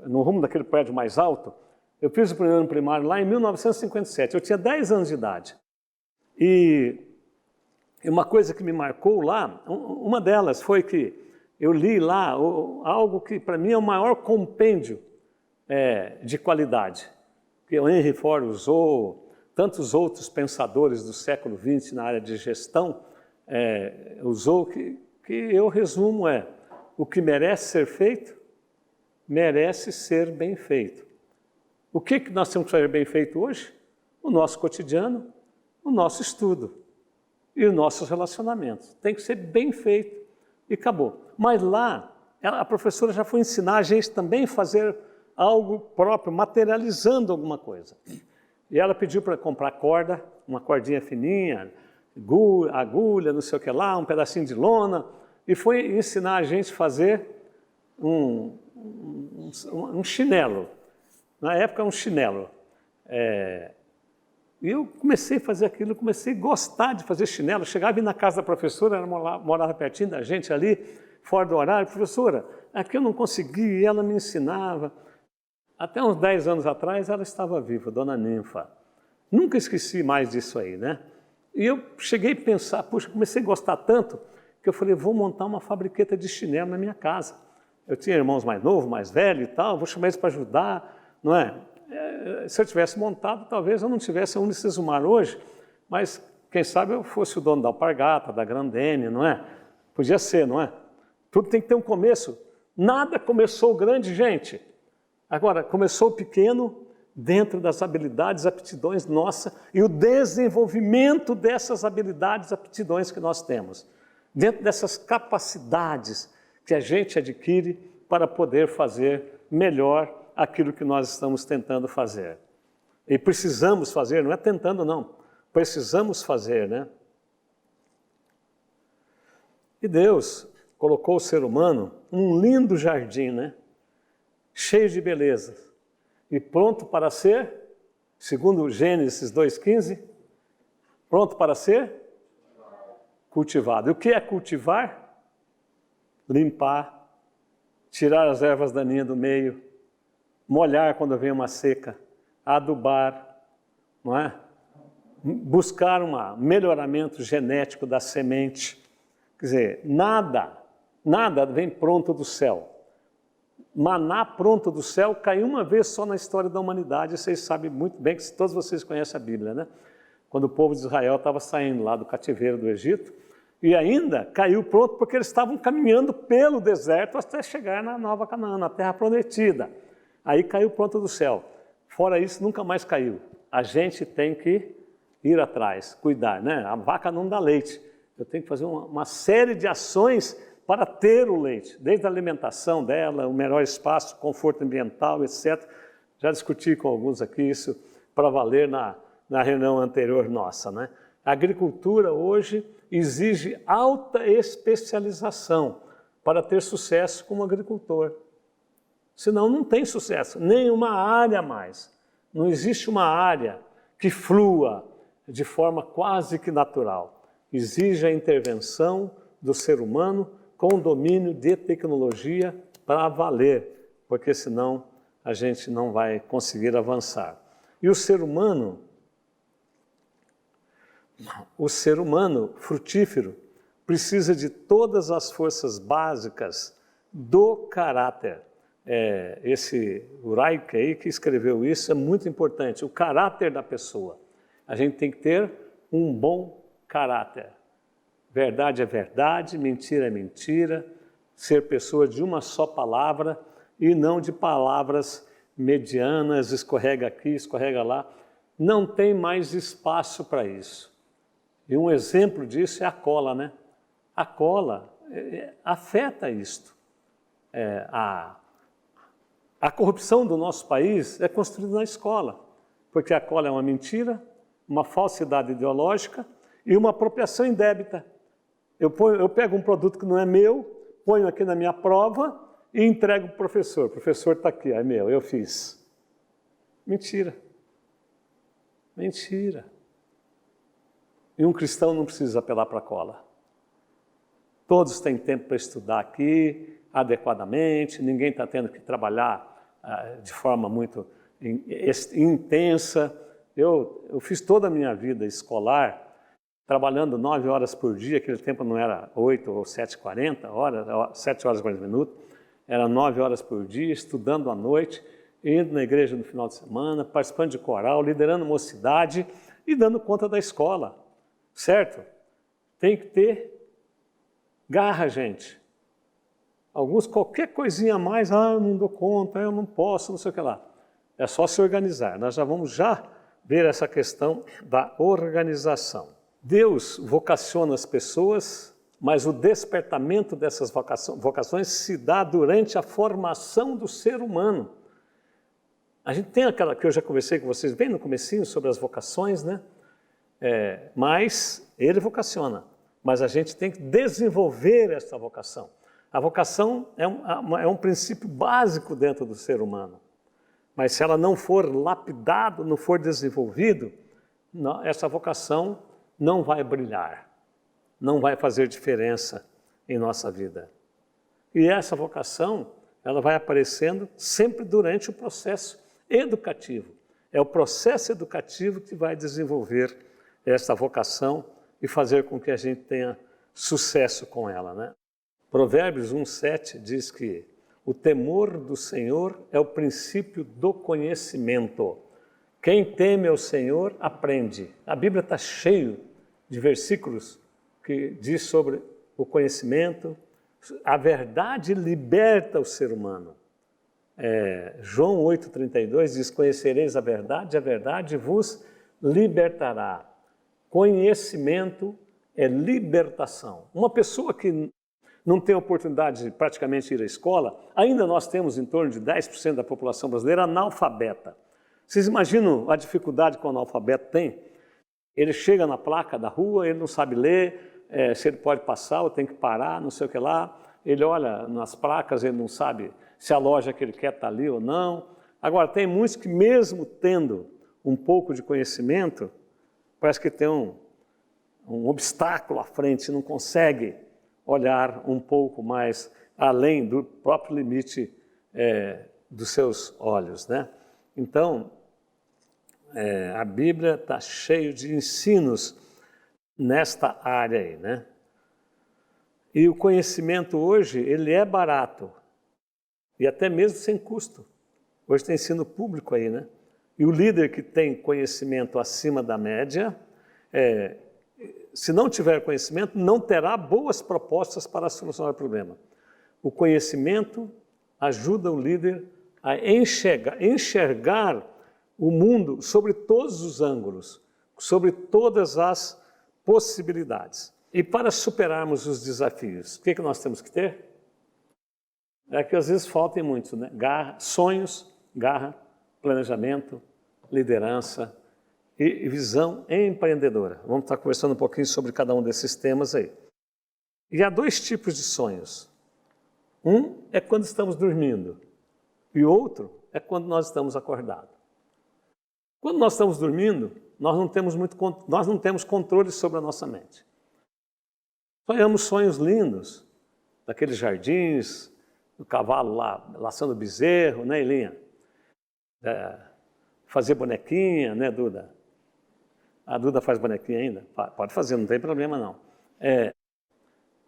no rumo daquele prédio mais alto, eu fiz o primeiro ano primário lá em 1957. Eu tinha 10 anos de idade. E uma coisa que me marcou lá, uma delas foi que eu li lá algo que para mim é o maior compêndio de qualidade, que o Henry Ford usou, tantos outros pensadores do século XX na área de gestão usou, que eu resumo o que merece ser feito, merece ser bem feito. O que nós temos que fazer bem feito hoje? O nosso cotidiano, o nosso estudo e os nossos relacionamentos. Tem que ser bem feito e acabou. Mas lá, a professora já foi ensinar a gente também a fazer algo próprio, materializando alguma coisa. E ela pediu para comprar corda, uma cordinha fininha, agulha, não sei o que lá, um pedacinho de lona, e foi ensinar a gente a fazer um chinelo. Na época, um chinelo. E eu comecei a fazer aquilo, comecei a gostar de fazer chinelo. Chegava na casa da professora, ela morava pertinho da gente ali, fora do horário. Professora, aqui eu não consegui, e ela me ensinava. Até uns 10 anos atrás, ela estava viva, Dona Ninfa. Nunca esqueci mais disso aí, né? E eu cheguei a pensar, puxa, comecei a gostar tanto, que eu falei, vou montar uma fabriqueta de chinelo na minha casa. Eu tinha irmãos mais novos, mais velhos e tal, vou chamar eles para ajudar, não é? Se eu tivesse montado, talvez eu não tivesse a Unicesumar hoje, mas quem sabe eu fosse o dono da Alpargata, da Grandene, não é? Podia ser, não é? Tudo tem que ter um começo. Nada começou grande, gente. Agora, começou pequeno dentro das habilidades, aptidões nossas e o desenvolvimento dessas habilidades, aptidões que nós temos. Dentro dessas capacidades que a gente adquire para poder fazer melhor aquilo que nós estamos tentando fazer. E precisamos fazer, não é tentando não, precisamos fazer, né? E Deus colocou o ser humano num lindo jardim, né? Cheio de beleza e pronto para ser, segundo Gênesis 2,15, pronto para ser cultivado. E o que é cultivar? Limpar, tirar as ervas daninhas do meio, molhar quando vem uma seca, adubar, não é? Buscar um melhoramento genético da semente. Quer dizer, nada vem pronto do céu. Maná pronto do céu caiu uma vez só na história da humanidade, vocês sabem muito bem, que todos vocês conhecem a Bíblia, né? Quando o povo de Israel estava saindo lá do cativeiro do Egito, e ainda caiu pronto porque eles estavam caminhando pelo deserto até chegar na Nova Canaã, na Terra Prometida. Aí caiu pronto do céu. Fora isso, nunca mais caiu. A gente tem que ir atrás, cuidar, né? A vaca não dá leite. Eu tenho que fazer uma série de ações para ter o leite, desde a alimentação dela, o melhor espaço, conforto ambiental, etc. Já discuti com alguns aqui isso para valer na reunião anterior nossa, né? A agricultura hoje exige alta especialização para ter sucesso como agricultor. Senão não tem sucesso, nenhuma área mais. Não existe uma área que flua de forma quase que natural. Exige a intervenção do ser humano com domínio de tecnologia para valer, porque senão a gente não vai conseguir avançar. E o ser humano frutífero precisa de todas as forças básicas do caráter. Esse Uraike aí que escreveu isso é muito importante, o caráter da pessoa. A gente tem que ter um bom caráter. Verdade é verdade, mentira é mentira, ser pessoa de uma só palavra e não de palavras medianas, escorrega aqui, escorrega lá. Não tem mais espaço para isso. E um exemplo disso é a cola, né? A cola afeta isto. A corrupção do nosso país é construída na escola, porque a cola é uma mentira, uma falsidade ideológica e uma apropriação indébita. Eu pego um produto que não é meu, ponho aqui na minha prova e entrego para o professor. O professor está aqui, é meu, eu fiz. Mentira. Mentira. E um cristão não precisa apelar para a cola. Todos têm tempo para estudar aqui adequadamente, ninguém está tendo que trabalhar de forma muito intensa. Eu fiz toda a minha vida escolar trabalhando 9 horas por dia, aquele tempo não era 8 ou 7h40, 7 horas e 40 minutos, era 9 horas por dia, estudando à noite, indo na igreja no final de semana, participando de coral, liderando mocidade e dando conta da escola, certo? Tem que ter garra, gente. Alguns, qualquer coisinha a mais, eu não dou conta, eu não posso, não sei o que lá. É só se organizar. Nós já vamos ver essa questão da organização. Deus vocaciona as pessoas, mas o despertamento dessas vocações se dá durante a formação do ser humano. A gente tem aquela que eu já conversei com vocês bem no comecinho sobre as vocações, né? Mas ele vocaciona, mas a gente tem que desenvolver essa vocação. A vocação é um princípio básico dentro do ser humano, mas se ela não for lapidada, não for desenvolvida, essa vocação não vai brilhar, não vai fazer diferença em nossa vida. E essa vocação, ela vai aparecendo sempre durante o processo educativo. É o processo educativo que vai desenvolver essa vocação e fazer com que a gente tenha sucesso com ela, né? Provérbios 1:7 diz que o temor do Senhor é o princípio do conhecimento. Quem teme ao Senhor aprende. A Bíblia está cheio de versículos que diz sobre o conhecimento. A verdade liberta o ser humano. João 8,32 diz: conhecereis a verdade vos libertará. Conhecimento é libertação. Uma pessoa que não tem oportunidade de praticamente ir à escola, ainda nós temos em torno de 10% da população brasileira analfabeta. Vocês imaginam a dificuldade que o analfabeto tem? Ele chega na placa da rua, ele não sabe ler, se ele pode passar ou tem que parar, não sei o que lá. Ele olha nas placas, ele não sabe se a loja que ele quer está ali ou não. Agora, tem muitos que mesmo tendo um pouco de conhecimento, parece que tem um obstáculo à frente, não consegue olhar um pouco mais além do próprio limite dos seus olhos, né? Então, a Bíblia está cheia de ensinos nesta área aí, né? E o conhecimento hoje, ele é barato e até mesmo sem custo. Hoje tem ensino público aí, né? E o líder que tem conhecimento acima da média, se não tiver conhecimento, não terá boas propostas para solucionar o problema. O conhecimento ajuda o líder a enxergar o mundo sobre todos os ângulos, sobre todas as possibilidades. E para superarmos os desafios, o que nós temos que ter? É que às vezes faltem muito, né? Sonhos, garra, planejamento, liderança e visão empreendedora. Vamos estar conversando um pouquinho sobre cada um desses temas aí. E há 2 tipos de sonhos. Um é quando estamos dormindo e outro é quando nós estamos acordados. Quando nós estamos dormindo, nós não temos controle sobre a nossa mente. Sonhamos sonhos lindos, daqueles jardins, do cavalo lá, laçando bezerro, né, Elinha? Fazer bonequinha, né, Duda? A Duda faz bonequinha ainda? Pode fazer, não tem problema não.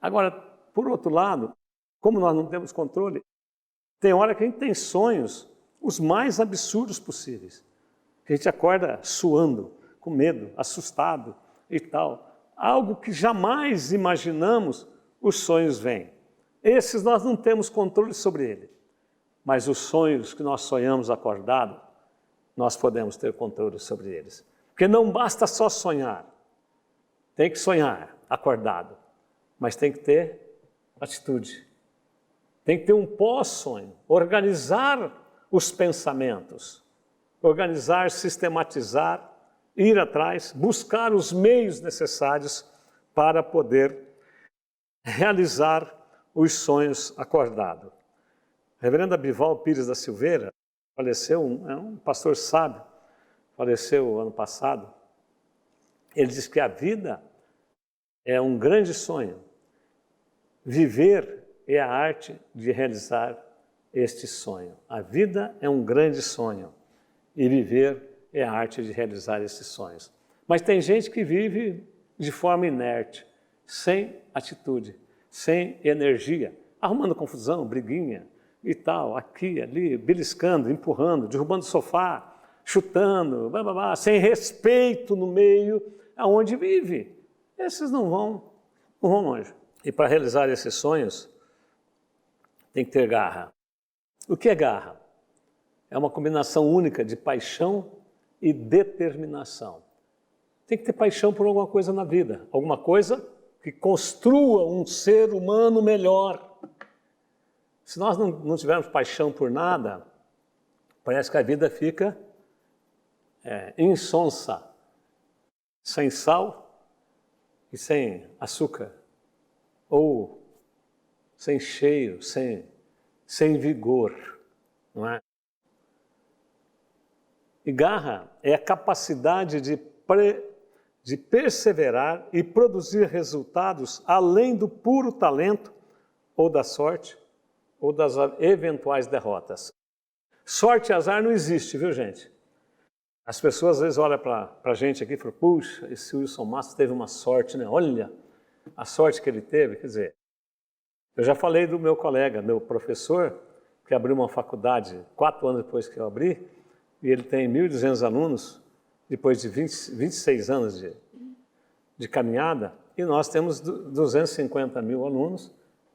Agora, por outro lado, como nós não temos controle, tem hora que a gente tem sonhos os mais absurdos possíveis. A gente acorda suando, com medo, assustado e tal. Algo que jamais imaginamos, os sonhos vêm. Esses nós não temos controle sobre ele. mas os sonhos que nós sonhamos acordado, nós podemos ter controle sobre eles. Porque não basta só sonhar, tem que sonhar acordado, mas tem que ter atitude. Tem que ter um pós-sonho, organizar os pensamentos, organizar, sistematizar, ir atrás, buscar os meios necessários para poder realizar os sonhos acordados. A reverenda Bival Pires da Silveira faleceu, é um pastor sábio, faleceu ano passado. Ele diz que a vida é um grande sonho. Viver é a arte de realizar este sonho. A vida é um grande sonho e viver é a arte de realizar esses sonhos. Mas tem gente que vive de forma inerte, sem atitude, sem energia, arrumando confusão, briguinha e tal, aqui, ali, beliscando, empurrando, derrubando o sofá, chutando, blá, blá, blá, sem respeito no meio aonde vive. Esses não vão longe. E para realizar esses sonhos, tem que ter garra. O que é garra? É uma combinação única de paixão e determinação. Tem que ter paixão por alguma coisa na vida, alguma coisa que construa um ser humano melhor. Se nós não tivermos paixão por nada, parece que a vida fica insonsa, sem sal e sem açúcar, ou sem cheiro, sem vigor, não é? E garra é a capacidade de perseverar e produzir resultados além do puro talento ou da sorte ou das eventuais derrotas. Sorte e azar não existe, viu, gente? As pessoas às vezes olham para a gente aqui e falam, puxa, esse Wilson Matos teve uma sorte, né? Olha a sorte que ele teve. Quer dizer, eu já falei do meu colega, meu professor, que abriu uma faculdade 4 anos depois que eu abri, e ele tem 1.200 alunos, depois de 26 anos de caminhada, e nós temos 250 mil alunos,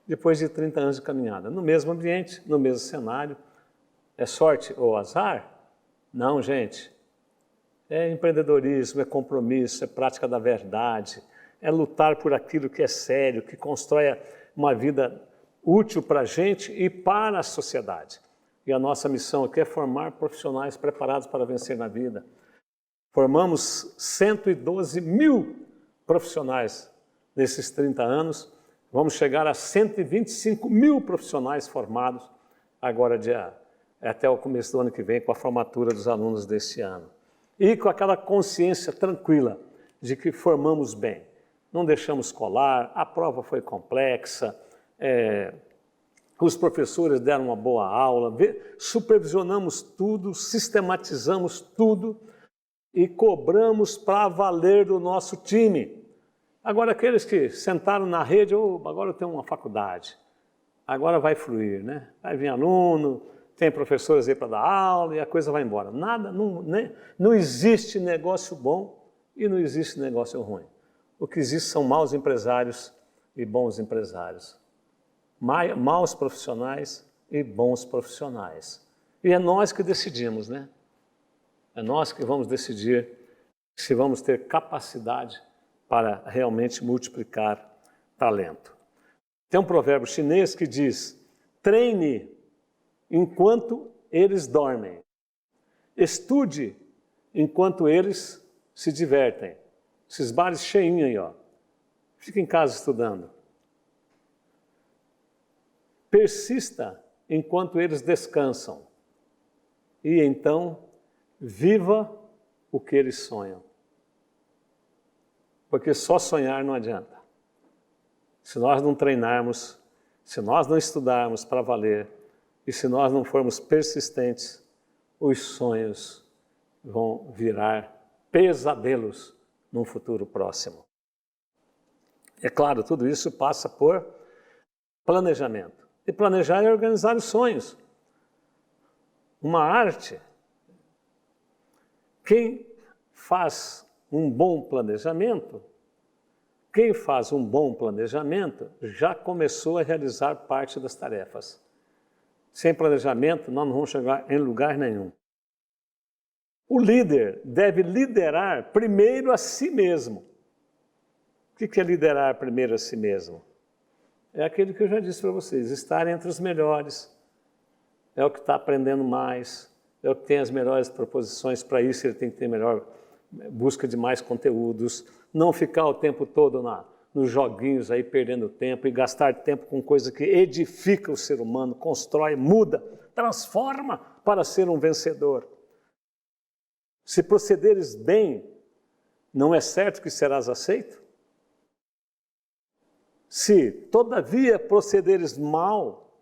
depois de 30 anos de caminhada. No mesmo ambiente, no mesmo cenário. É sorte ou azar? Não, gente. É empreendedorismo, é compromisso, é prática da verdade, é lutar por aquilo que é sério, que constrói uma vida útil para a gente e para a sociedade. E a nossa missão aqui é formar profissionais preparados para vencer na vida. Formamos 112 mil profissionais nesses 30 anos. Vamos chegar a 125 mil profissionais formados agora até o começo do ano que vem, com a formatura dos alunos desse ano. E com aquela consciência tranquila de que formamos bem. Não deixamos colar, a prova foi complexa, os professores deram uma boa aula, supervisionamos tudo, sistematizamos tudo e cobramos para valer do nosso time. Agora, aqueles que sentaram na rede, agora eu tenho uma faculdade, agora vai fluir, né? Vai vir aluno, tem professores aí para dar aula e a coisa vai embora. Nada, não existe negócio bom e não existe negócio ruim. O que existe são maus empresários e bons empresários. Maus profissionais e bons profissionais. E é nós que decidimos, né? É nós que vamos decidir se vamos ter capacidade para realmente multiplicar talento. Tem um provérbio chinês que diz, treine enquanto eles dormem, estude enquanto eles se divertem. Esses bares cheinhos aí, ó. Fica em casa estudando. Persista enquanto eles descansam. E então, viva o que eles sonham. Porque só sonhar não adianta. Se nós não treinarmos, se nós não estudarmos para valer, e se nós não formos persistentes, os sonhos vão virar pesadelos num futuro próximo. É claro, tudo isso passa por planejamento. E planejar é organizar os sonhos. Uma arte. Quem faz um bom planejamento, já começou a realizar parte das tarefas. Sem planejamento, nós não vamos chegar em lugar nenhum. O líder deve liderar primeiro a si mesmo. O que é liderar primeiro a si mesmo? É aquilo que eu já disse para vocês, estar entre os melhores. É o que está aprendendo mais, é o que tem as melhores proposições. Para isso ele tem que ter melhor busca de mais conteúdos, não ficar o tempo todo nos joguinhos aí perdendo tempo e gastar tempo com coisa que edifica o ser humano, constrói, muda, transforma para ser um vencedor. Se procederes bem, não é certo que serás aceito? Se, todavia, procederes mal,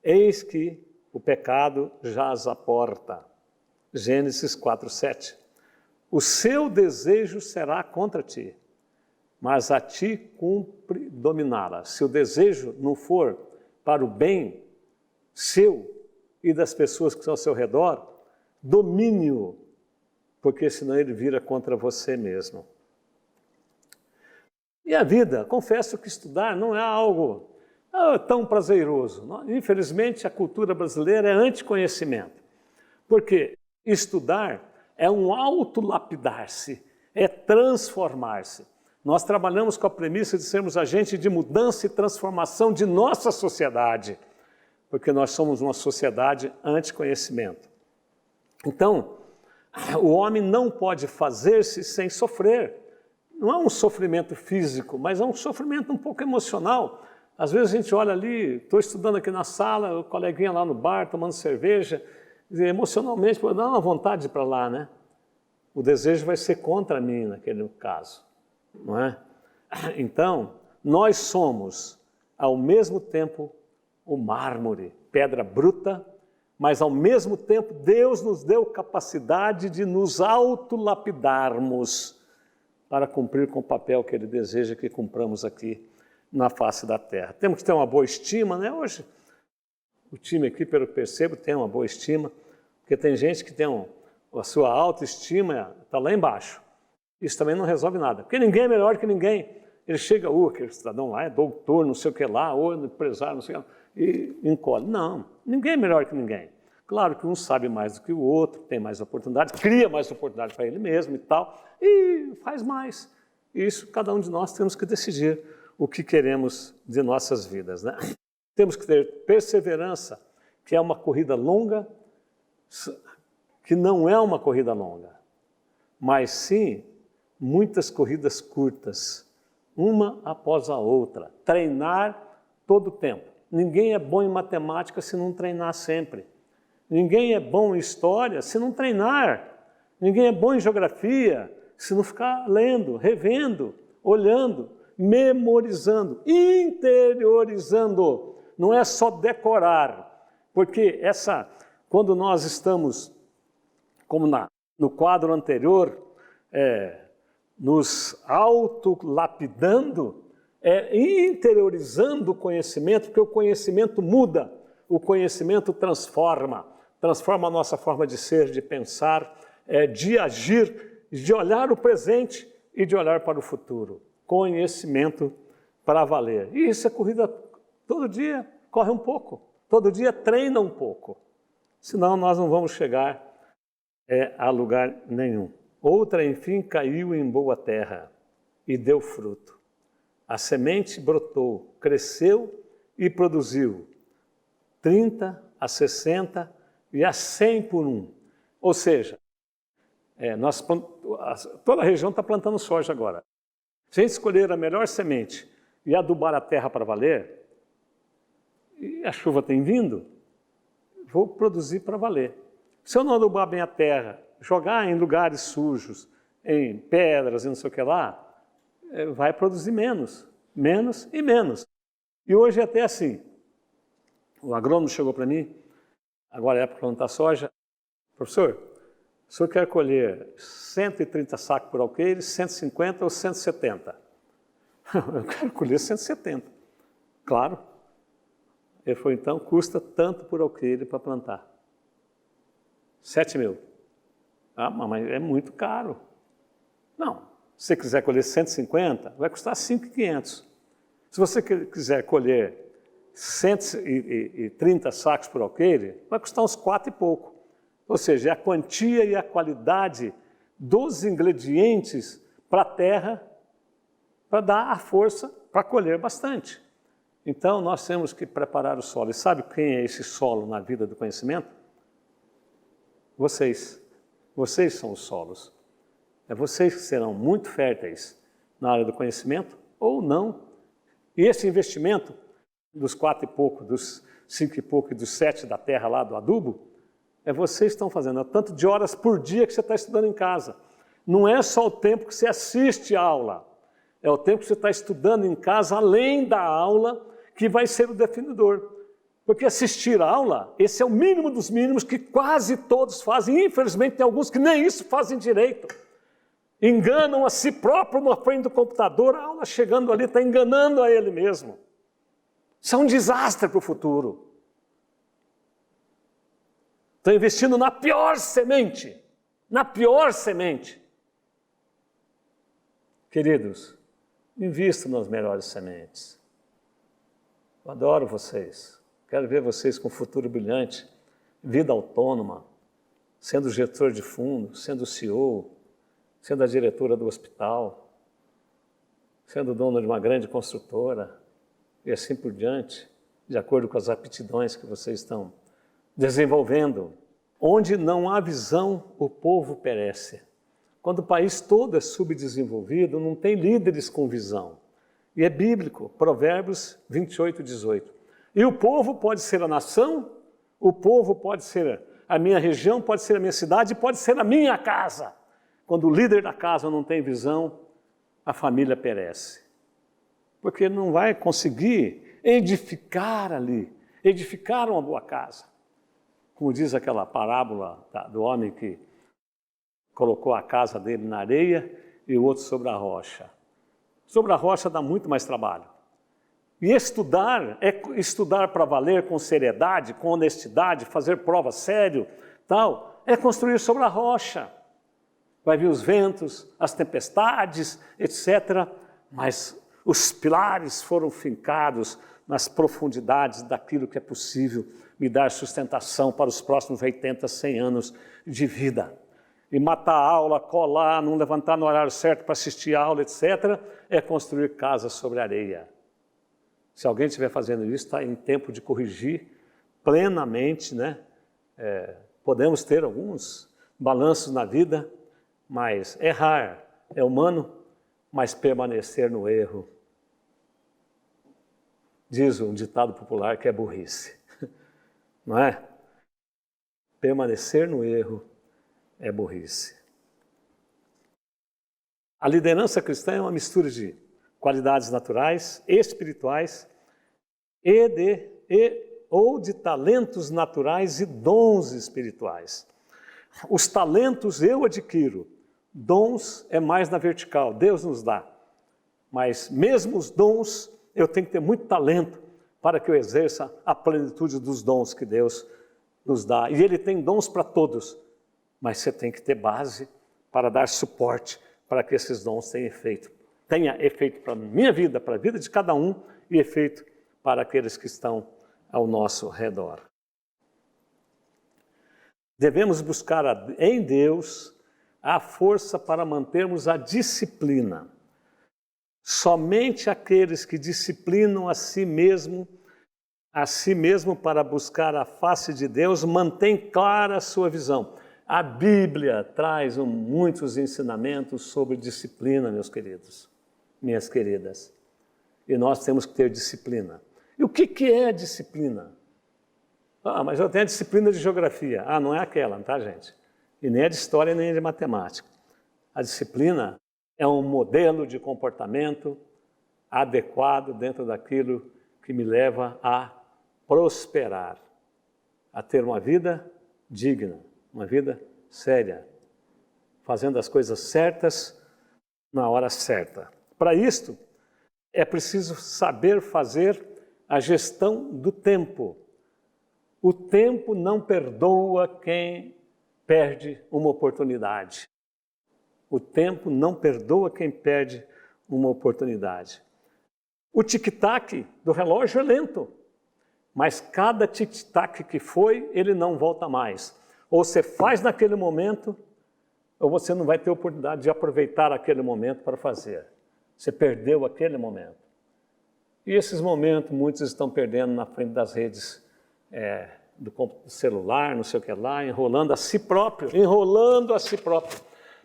eis que o pecado jaz à porta. Gênesis 4:7. O seu desejo será contra ti, mas a ti cumpre dominá-la. Se o desejo não for para o bem seu e das pessoas que estão ao seu redor, domine-o, porque senão ele vira contra você mesmo. E a vida, confesso que estudar não é algo tão prazeroso. Infelizmente, a cultura brasileira é anticonhecimento, porque estudar é um autolapidar-se, é transformar-se. Nós trabalhamos com a premissa de sermos agentes de mudança e transformação de nossa sociedade, porque nós somos uma sociedade anticonhecimento. Então, o homem não pode fazer-se sem sofrer. Não é um sofrimento físico, mas é um sofrimento um pouco emocional. Às vezes a gente olha ali, estou estudando aqui na sala, o coleguinha lá no bar, tomando cerveja, e emocionalmente, dá uma vontade de ir para lá, né? O desejo vai ser contra mim naquele caso, não é? Então, nós somos, ao mesmo tempo, o mármore, pedra bruta, mas ao mesmo tempo Deus nos deu capacidade de nos autolapidarmos para cumprir com o papel que Ele deseja que cumpramos aqui na face da terra. Temos que ter uma boa estima, né? Hoje, o time aqui, pelo que percebo, tem uma boa estima, porque tem gente que tem a sua autoestima está lá embaixo. Isso também não resolve nada, porque ninguém é melhor que ninguém. Ele chega, aquele cidadão lá é doutor, não sei o que lá, ou empresário, não sei o que lá, e encolhe. Não, ninguém é melhor que ninguém. Claro que um sabe mais do que o outro, tem mais oportunidade, cria mais oportunidade para ele mesmo e tal, e faz mais. Isso, cada um de nós temos que decidir o que queremos de nossas vidas, né? Temos que ter perseverança, que é uma corrida longa, que não é uma corrida longa, mas sim muitas corridas curtas, uma após a outra. Treinar todo o tempo. Ninguém é bom em matemática se não treinar sempre. Ninguém é bom em história se não treinar. Ninguém é bom em geografia se não ficar lendo, revendo, olhando, memorizando, interiorizando. Não é só decorar, porque quando nós estamos, como no quadro anterior, nos autolapidando, interiorizando o conhecimento, porque o conhecimento muda, o conhecimento transforma a nossa forma de ser, de pensar, de agir, de olhar o presente e de olhar para o futuro. Conhecimento para valer. E isso é corrida, todo dia corre um pouco, todo dia treina um pouco, senão nós não vamos chegar a lugar nenhum. Outra, enfim, caiu em boa terra e deu fruto. A semente brotou, cresceu e produziu 30, a 60 e a 100 por um. Ou seja, toda a região está plantando soja agora. Se a gente escolher a melhor semente e adubar a terra para valer, e a chuva tem vindo, vou produzir para valer. Se eu não adubar bem a terra, jogar em lugares sujos, em pedras e não sei o que lá, vai produzir menos e menos. E hoje é até assim. O agrônomo chegou para mim, agora é para plantar soja. Professor, o senhor quer colher 130 sacos por alqueire, 150 ou 170? Eu quero colher 170. Claro. Ele falou, então, custa tanto por alqueire para plantar. 7 mil. Ah, mas é muito caro. Não, se você quiser colher 150, vai custar 5.500. Se você quiser colher 130 sacos por alqueire, vai custar uns 4 e pouco. Ou seja, é a quantia e a qualidade dos ingredientes para a terra para dar a força para colher bastante. Então, nós temos que preparar o solo. E sabe quem é esse solo na vida do conhecimento? Vocês. Vocês são os solos. É vocês que serão muito férteis na área do conhecimento ou não. E esse investimento dos 4 e pouco, dos 5 e pouco e dos 7 da terra lá do adubo, é vocês que estão fazendo. É o tanto de horas por dia que você está estudando em casa. Não é só o tempo que você assiste a aula. É o tempo que você está estudando em casa, além da aula, que vai ser o definidor. Porque assistir a aula, esse é o mínimo dos mínimos que quase todos fazem. Infelizmente, tem alguns que nem isso fazem direito. Enganam a si próprio na frente do computador, a aula chegando ali está enganando a ele mesmo. Isso é um desastre para o futuro. Estão investindo na pior semente. Na pior semente. Queridos, invistam nas melhores sementes. Eu adoro vocês. Quero ver vocês com um futuro brilhante, vida autônoma, sendo gestor de fundo, sendo CEO, sendo a diretora do hospital, sendo dono de uma grande construtora e assim por diante, de acordo com as aptidões que vocês estão desenvolvendo. Onde não há visão, o povo perece. Quando o país todo é subdesenvolvido, não tem líderes com visão. E é bíblico, Provérbios 28, 18. E o povo pode ser a nação, o povo pode ser a minha região, pode ser a minha cidade, pode ser a minha casa. Quando o líder da casa não tem visão, a família perece. Porque não vai conseguir edificar ali, edificar uma boa casa. Como diz aquela parábola do homem que colocou a casa dele na areia e o outro sobre a rocha. Sobre a rocha dá muito mais trabalho. E estudar é estudar para valer com seriedade, com honestidade, fazer prova sério, tal, é construir sobre a rocha. Vai vir os ventos, as tempestades, etc. Mas os pilares foram fincados nas profundidades daquilo que é possível me dar sustentação para os próximos 80, 100 anos de vida. E matar a aula, colar, não levantar no horário certo para assistir a aula, etc., é construir casas sobre areia. Se alguém estiver fazendo isso, está em tempo de corrigir plenamente, né? Podemos ter alguns balanços na vida, mas errar é humano, mas permanecer no erro, diz um ditado popular que é burrice, não é? Permanecer no erro é burrice. A liderança cristã é uma mistura de qualidades naturais, espirituais ou de talentos naturais e dons espirituais. Os talentos eu adquiro, dons é mais na vertical, Deus nos dá. Mas mesmo os dons, eu tenho que ter muito talento para que eu exerça a plenitude dos dons que Deus nos dá. E Ele tem dons para todos, mas você tem que ter base para dar suporte para que esses dons tenham efeito. Tenha efeito para a minha vida, para a vida de cada um e efeito para aqueles que estão ao nosso redor. Devemos buscar em Deus a força para mantermos a disciplina. Somente aqueles que disciplinam a si mesmo para buscar a face de Deus, mantêm clara a sua visão. A Bíblia traz muitos ensinamentos sobre disciplina, meus queridos, minhas queridas. E nós temos que ter disciplina. E o que é disciplina? Mas eu tenho a disciplina de geografia. Não é aquela, tá, gente? E nem é de história, nem é de matemática. A disciplina é um modelo de comportamento adequado dentro daquilo que me leva a prosperar, a ter uma vida digna, uma vida séria, fazendo as coisas certas na hora certa. Para isto, é preciso saber fazer a gestão do tempo. O tempo não perdoa quem perde uma oportunidade. O tempo não perdoa quem perde uma oportunidade. O tic-tac do relógio é lento. mas cada tic-tac que foi, ele não volta mais. Ou você faz naquele momento, ou você não vai ter oportunidade de aproveitar aquele momento para fazer. Você perdeu aquele momento. E esses momentos, muitos estão perdendo na frente das redes do celular, não sei o que lá, enrolando a si próprio.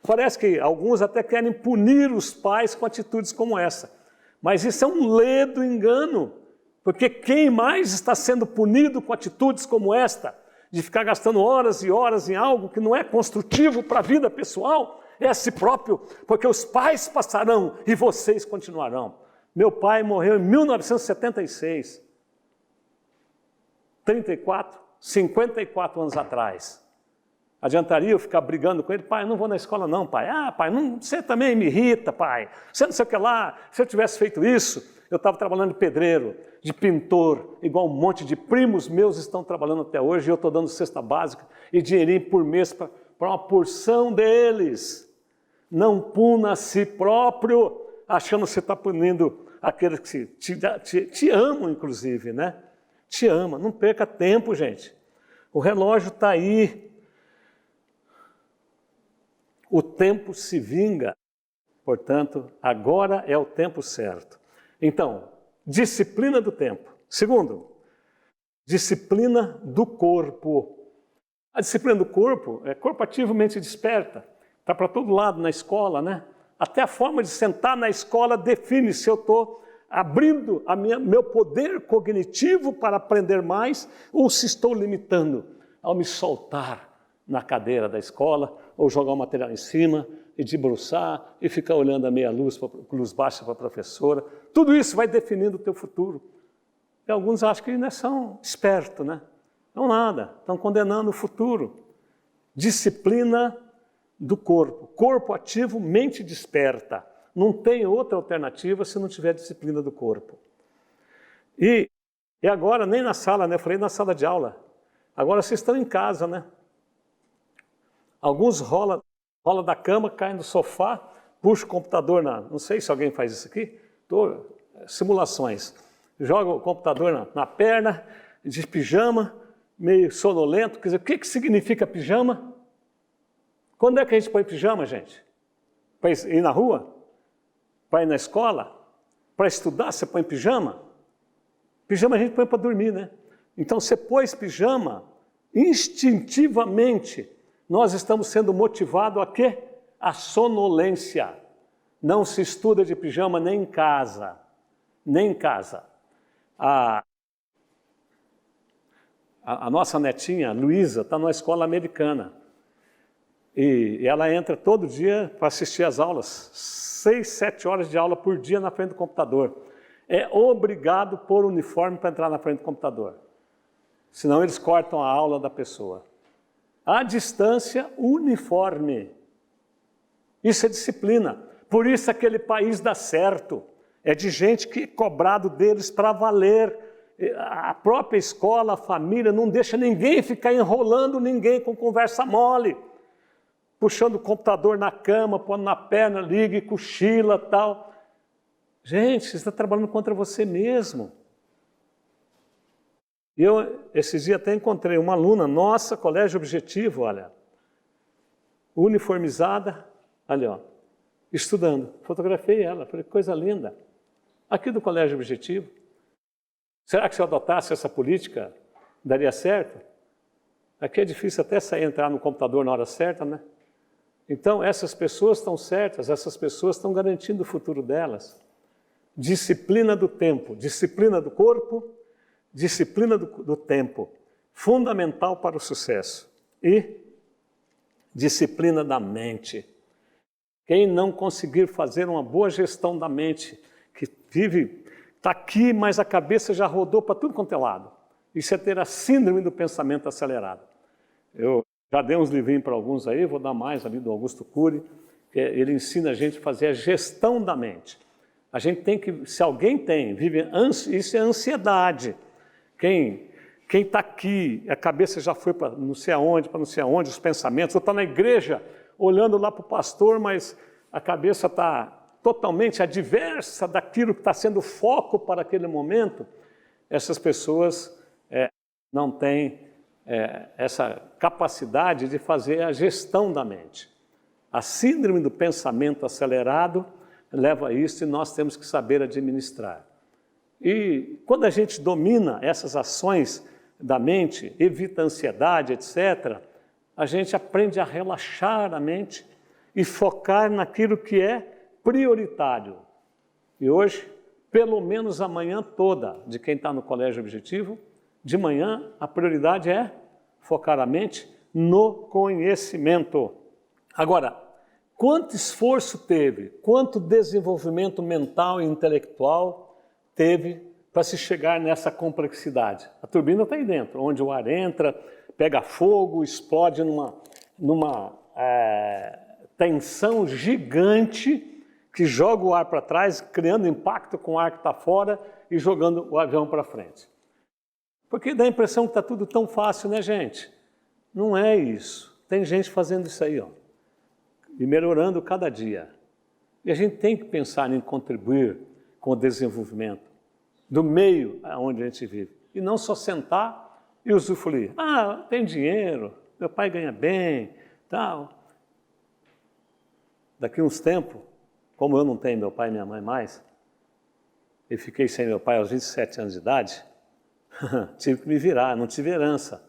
Parece que alguns até querem punir os pais com atitudes como essa. Mas isso é um ledo engano, porque quem mais está sendo punido com atitudes como esta, de ficar gastando horas e horas em algo que não é construtivo para a vida pessoal, é a si próprio, porque os pais passarão e vocês continuarão. Meu pai morreu em 1976, 54 anos atrás. Adiantaria eu ficar brigando com ele? Pai, eu não vou na escola não, pai. Ah, pai, você também me irrita, pai. Você não sei o que lá. Se eu tivesse feito isso, eu estava trabalhando de pedreiro, de pintor, igual um monte de primos meus estão trabalhando até hoje, e eu estou dando cesta básica e dinheirinho por mês para uma porção deles. Não puna a si próprio, achando que você está punindo aqueles que te amam, inclusive, né? Te ama. Não perca tempo, gente. O relógio está aí. O tempo se vinga, portanto, agora é o tempo certo. Então, disciplina do tempo. Segundo, disciplina do corpo. A disciplina do corpo é corpo ativo, mente desperta. Está para todo lado na escola, né? Até a forma de sentar na escola define se eu estou abrindo meu poder cognitivo para aprender mais ou se estou limitando ao me soltar na cadeira da escola, ou jogar o material em cima, e debruçar, e ficar olhando a meia luz baixa para a professora. Tudo isso vai definindo o teu futuro. E alguns acham que ainda são espertos, né? Não nada, estão condenando o futuro. Disciplina do corpo. Corpo ativo, mente desperta. Não tem outra alternativa se não tiver disciplina do corpo. E agora, nem na sala, né? Eu falei na sala de aula. Agora vocês estão em casa, né? Alguns rola da cama, caem no sofá, puxa o computador não sei se alguém faz isso aqui, simulações. Joga o computador na perna, de pijama, meio sonolento. Quer dizer, o que significa pijama? Quando é que a gente põe pijama, gente? Para ir na rua? Para ir na escola? Para estudar, você põe pijama? Pijama a gente põe para dormir, né? Então, você pôs pijama, instintivamente, nós estamos sendo motivados a quê? A sonolência. Não se estuda de pijama nem em casa. Nem em casa. A nossa netinha, Luísa, está numa escola americana. E ela entra todo dia para assistir às aulas. 6, 7 horas de aula por dia na frente do computador. É obrigado pôr uniforme para entrar na frente do computador. Senão eles cortam a aula da pessoa. À distância, uniforme. Isso é disciplina. Por isso aquele país dá certo. É de gente que é cobrado deles para valer. A própria escola, a família, não deixa ninguém ficar enrolando ninguém com conversa mole. Puxando o computador na cama, pondo na perna, liga e cochila e tal. Gente, você está trabalhando contra você mesmo. Eu, esses dias, até encontrei uma aluna nossa, colégio objetivo, olha, uniformizada, ali, ó, estudando. Fotografei ela, falei, coisa linda. Aqui do colégio objetivo. Será que se eu adotasse essa política, daria certo? Aqui é difícil até sair, entrar no computador na hora certa, né? Então, essas pessoas estão certas, essas pessoas estão garantindo o futuro delas. Disciplina do tempo, disciplina do corpo, disciplina do tempo, fundamental para o sucesso. E disciplina da mente. Quem não conseguir fazer uma boa gestão da mente, que está aqui, mas a cabeça já rodou para tudo quanto é lado. Isso é ter a síndrome do pensamento acelerado. Eu já dei uns livrinhos para alguns aí, vou dar mais ali do Augusto Cury, que ele ensina a gente a fazer a gestão da mente. A gente tem que, se alguém isso é ansiedade. Quem está aqui, a cabeça já foi para não sei aonde, os pensamentos, ou está na igreja, olhando lá para o pastor, mas a cabeça está totalmente adversa daquilo que está sendo foco para aquele momento, essas pessoas não tem essa capacidade de fazer a gestão da mente. A síndrome do pensamento acelerado leva a isso e nós temos que saber administrar. E quando a gente domina essas ações da mente, evita a ansiedade, etc., a gente aprende a relaxar a mente e focar naquilo que é prioritário. E hoje, pelo menos a manhã toda de quem está no Colégio Objetivo, de manhã a prioridade é focar a mente no conhecimento. Agora, quanto esforço teve, quanto desenvolvimento mental e intelectual teve para se chegar nessa complexidade? A turbina está aí dentro, onde o ar entra, pega fogo, explode numa tensão gigante que joga o ar para trás, criando impacto com o ar que está fora e jogando o avião para frente. Porque dá a impressão que está tudo tão fácil, né, gente? Não é isso. Tem gente fazendo isso aí, ó, e melhorando cada dia. E a gente tem que pensar em contribuir com o desenvolvimento do meio onde a gente vive. E não só sentar e usufruir. Ah, tem dinheiro, meu pai ganha bem, tal. Daqui uns tempos, como eu não tenho meu pai e minha mãe mais, e fiquei sem meu pai aos 27 anos de idade, tive que me virar, não tive herança.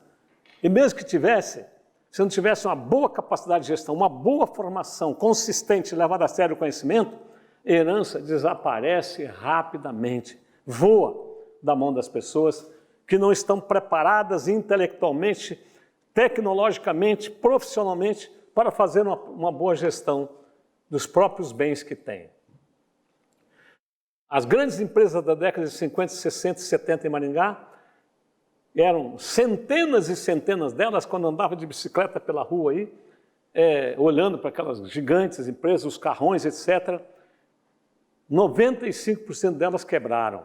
E mesmo que tivesse, se não tivesse uma boa capacidade de gestão, uma boa formação consistente, levada a sério o conhecimento, a herança desaparece rapidamente, voa da mão das pessoas que não estão preparadas intelectualmente, tecnologicamente, profissionalmente, para fazer uma boa gestão dos próprios bens que têm. As grandes empresas da década de 50, 60 e 70 em Maringá, eram centenas e centenas delas, quando andava de bicicleta pela rua aí, olhando para aquelas gigantes empresas, os carrões, etc., 95% delas quebraram,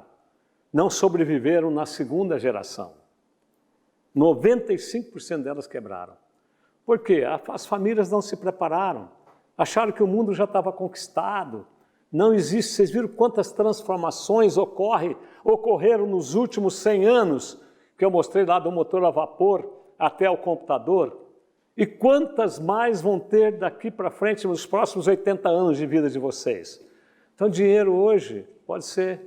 não sobreviveram na segunda geração. 95% delas quebraram. Por quê? As famílias não se prepararam, acharam que o mundo já estava conquistado, não existe. Vocês viram quantas transformações ocorreram nos últimos 100 anos, que eu mostrei lá do motor a vapor até o computador, e quantas mais vão ter daqui para frente nos próximos 80 anos de vida de vocês. Então, dinheiro hoje pode ser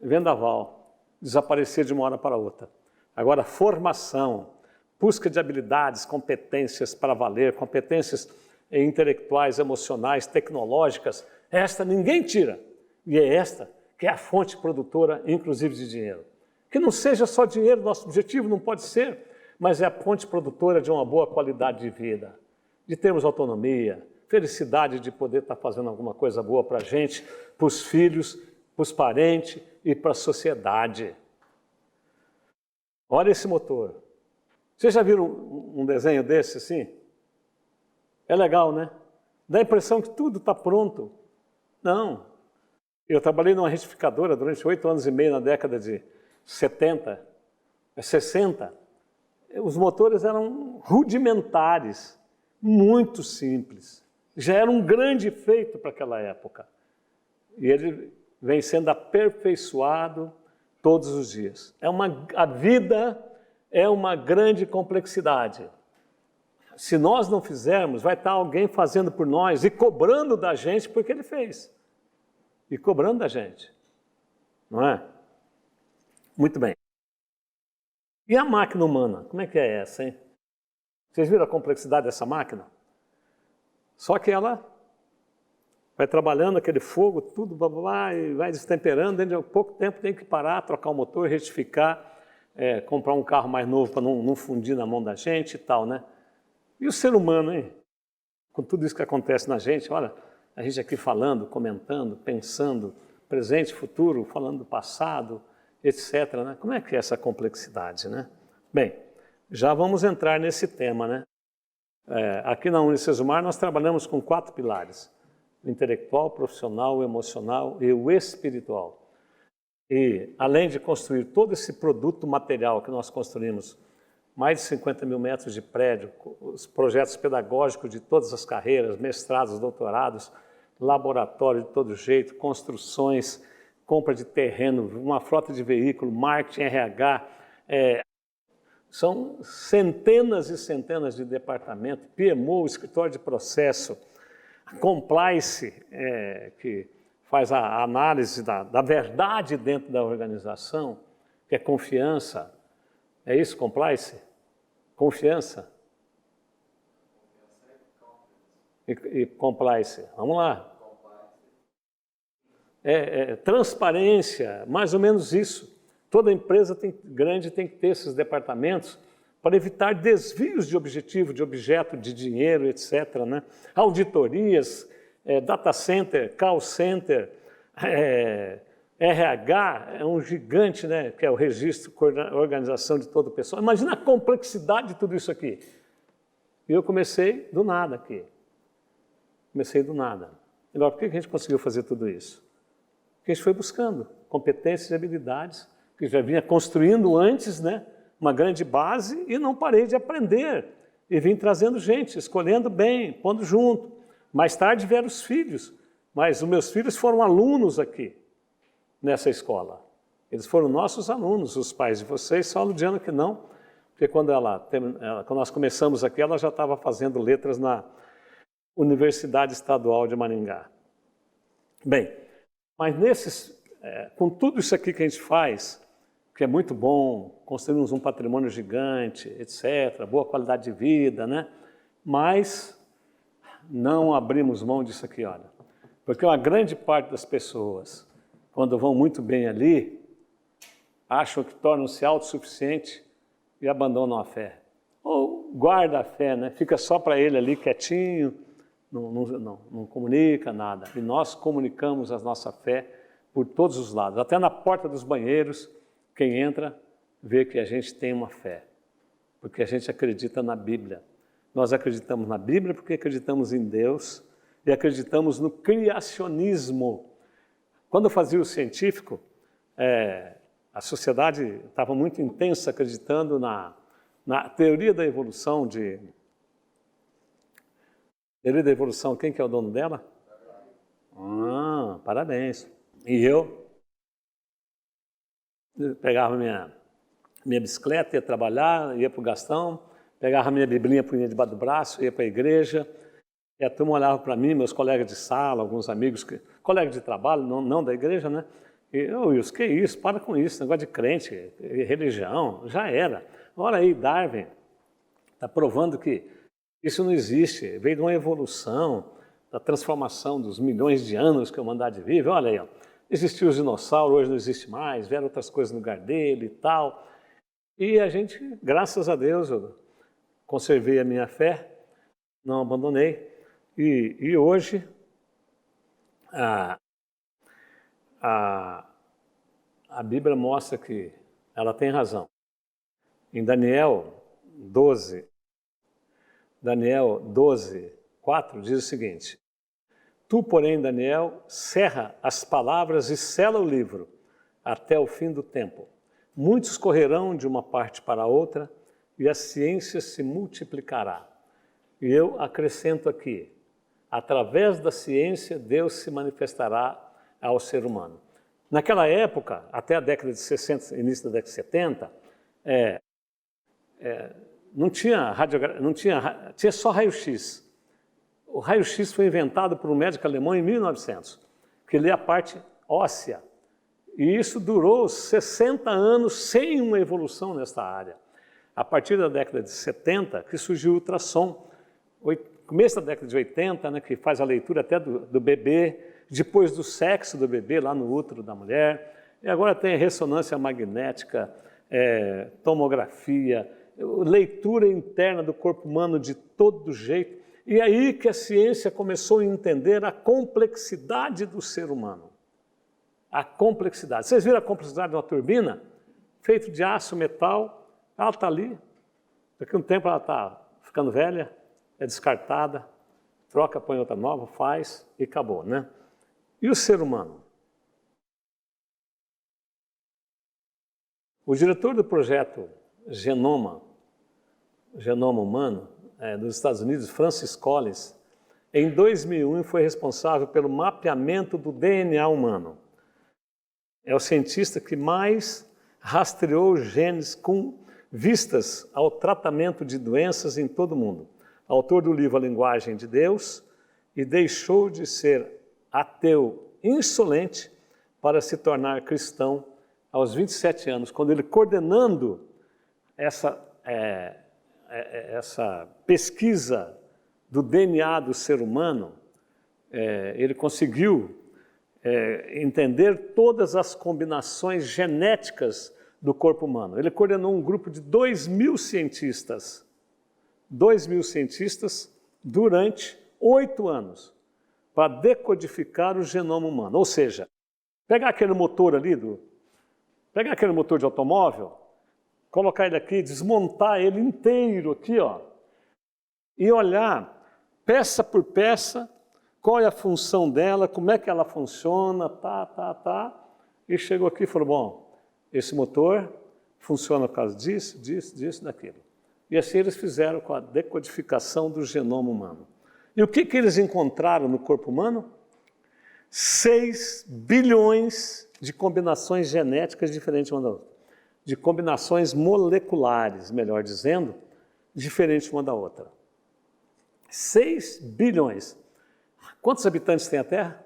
vendaval, desaparecer de uma hora para outra. Agora, formação, busca de habilidades, competências para valer, competências intelectuais, emocionais, tecnológicas, esta ninguém tira. E é esta que é a fonte produtora, inclusive, de dinheiro. Que não seja só dinheiro, nosso objetivo não pode ser, mas é a fonte produtora de uma boa qualidade de vida, de termos autonomia, felicidade de poder estar fazendo alguma coisa boa para a gente, para os filhos, para os parentes e para a sociedade. Olha esse motor. Vocês já viram um desenho desse assim? É legal, né? Dá a impressão que tudo está pronto. Não. Eu trabalhei numa retificadora durante 8 anos e meio na década de 70, 60. Os motores eram rudimentares, muito simples. Já era um grande feito para aquela época. E ele vem sendo aperfeiçoado todos os dias. A vida é uma grande complexidade. Se nós não fizermos, vai estar alguém fazendo por nós e cobrando da gente porque ele fez. E cobrando da gente. Não é? Muito bem. E a máquina humana? Como é que é essa, hein? Vocês viram a complexidade dessa máquina? Só que ela vai trabalhando aquele fogo, tudo, blá, blá, blá, e vai destemperando, dentro de pouco tempo tem que parar, trocar o motor, retificar, comprar um carro mais novo para não fundir na mão da gente e tal, né? E o ser humano, hein? Com tudo isso que acontece na gente, olha, a gente aqui falando, comentando, pensando, presente, futuro, falando do passado, etc., né? Como é que é essa complexidade, né? Bem, já vamos entrar nesse tema, né? Aqui na Unicesumar nós trabalhamos com 4 pilares: o intelectual, o profissional, o emocional e o espiritual. E além de construir todo esse produto material que nós construímos, mais de 50 mil metros de prédio, os projetos pedagógicos de todas as carreiras, mestrados, doutorados, laboratório de todo jeito, construções, compra de terreno, uma frota de veículo, marketing, RH, São centenas e centenas de departamentos, PMO, escritório de processo, compliance, que faz a análise da verdade dentro da organização, que é confiança. É isso, compliance? Confiança? E compliance. Vamos lá. Transparência, mais ou menos isso. Toda empresa grande tem que ter esses departamentos para evitar desvios de objetivo, de objeto, de dinheiro, etc. Né? Auditorias, data center, call center, RH é um gigante, né? Que é o registro, organização de todo o pessoal. Imagina a complexidade de tudo isso aqui. E eu comecei do nada aqui. Comecei do nada. Agora, por que a gente conseguiu fazer tudo isso? Porque a gente foi buscando competências e habilidades que já vinha construindo antes, né? Uma grande base, e não parei de aprender. E vim trazendo gente, escolhendo bem, pondo junto. Mais tarde vieram os filhos, mas os meus filhos foram alunos aqui, nessa escola. Eles foram nossos alunos, os pais de vocês, só a Ludiana que não, porque quando nós começamos aqui, ela já estava fazendo letras na Universidade Estadual de Maringá. Bem, mas com tudo isso aqui que a gente faz, que é muito bom, construímos um patrimônio gigante, etc., boa qualidade de vida, né? Mas não abrimos mão disso aqui, olha. Porque uma grande parte das pessoas, quando vão muito bem ali, acham que tornam-se autossuficientes e abandonam a fé. Ou guarda a fé, né? Fica só para ele ali quietinho, não comunica nada. E nós comunicamos a nossa fé por todos os lados. Até na porta dos banheiros, quem entra vê que a gente tem uma fé, porque a gente acredita na Bíblia. Nós acreditamos na Bíblia porque acreditamos em Deus e acreditamos no criacionismo. Quando eu fazia o científico, a sociedade estava muito intensa acreditando na teoria da evolução Teoria da evolução, quem que é o dono dela? Parabéns. E eu pegava minha bicicleta, ia trabalhar, ia para o Gastão, pegava minha biblinha, punha debaixo do braço, ia para a igreja, e a turma olhava para mim, meus colegas de sala, alguns amigos, colegas de trabalho, não da igreja, né? E, Wilson, que isso? Para com isso, negócio de crente, religião, já era. Olha aí, Darwin está provando que isso não existe, veio de uma evolução, da transformação dos milhões de anos que a humanidade vive. Olha aí, ó. Existiu os dinossauros, hoje não existe mais, vieram outras coisas no lugar dele e tal. E a gente, graças a Deus, eu conservei a minha fé, não abandonei. E hoje, a Bíblia mostra que ela tem razão. Em Daniel 12, 4, diz o seguinte: Tu, porém, Daniel, cerra as palavras e sela o livro até o fim do tempo. Muitos correrão de uma parte para a outra e a ciência se multiplicará. E eu acrescento aqui, através da ciência, Deus se manifestará ao ser humano. Naquela época, até a década de 60, início da década de 70, tinha só raio-x. O raio-x foi inventado por um médico alemão em 1900, que lê a parte óssea. E isso durou 60 anos sem uma evolução nesta área. A partir da década de 70, que surgiu o ultrassom. Começo da década de 80, né, que faz a leitura até do bebê, depois do sexo do bebê, lá no útero da mulher. E agora tem ressonância magnética, tomografia, leitura interna do corpo humano de todo jeito. E aí que a ciência começou a entender a complexidade do ser humano. A complexidade. Vocês viram a complexidade de uma turbina? Feita de aço, metal, ela está ali. Daqui a um tempo ela está ficando velha, é descartada, troca, põe outra nova, faz e acabou, né? E o ser humano? O diretor do projeto Genoma Humano, dos Estados Unidos, Francis Collins, em 2001 foi responsável pelo mapeamento do DNA humano. É o cientista que mais rastreou genes com vistas ao tratamento de doenças em todo o mundo. Autor do livro A Linguagem de Deus, e deixou de ser ateu insolente para se tornar cristão aos 27 anos, quando ele, coordenando essa pesquisa do DNA do ser humano, ele conseguiu entender todas as combinações genéticas do corpo humano. Ele coordenou um grupo de 2.000 cientistas, 2.000 cientistas durante 8 anos, para decodificar o genoma humano. Ou seja, pegar aquele motor ali, pegar aquele motor de automóvel, colocar ele aqui, desmontar ele inteiro aqui, ó, e olhar peça por peça, qual é a função dela, como é que ela funciona, e chegou aqui e falou, bom, esse motor funciona por causa disso, disso, daquilo. E assim eles fizeram com a decodificação do genoma humano. E o que eles encontraram no corpo humano? 6 bilhões de combinações genéticas diferentes uma da outra. De combinações moleculares, melhor dizendo, diferentes uma da outra. 6 bilhões. Quantos habitantes tem a Terra?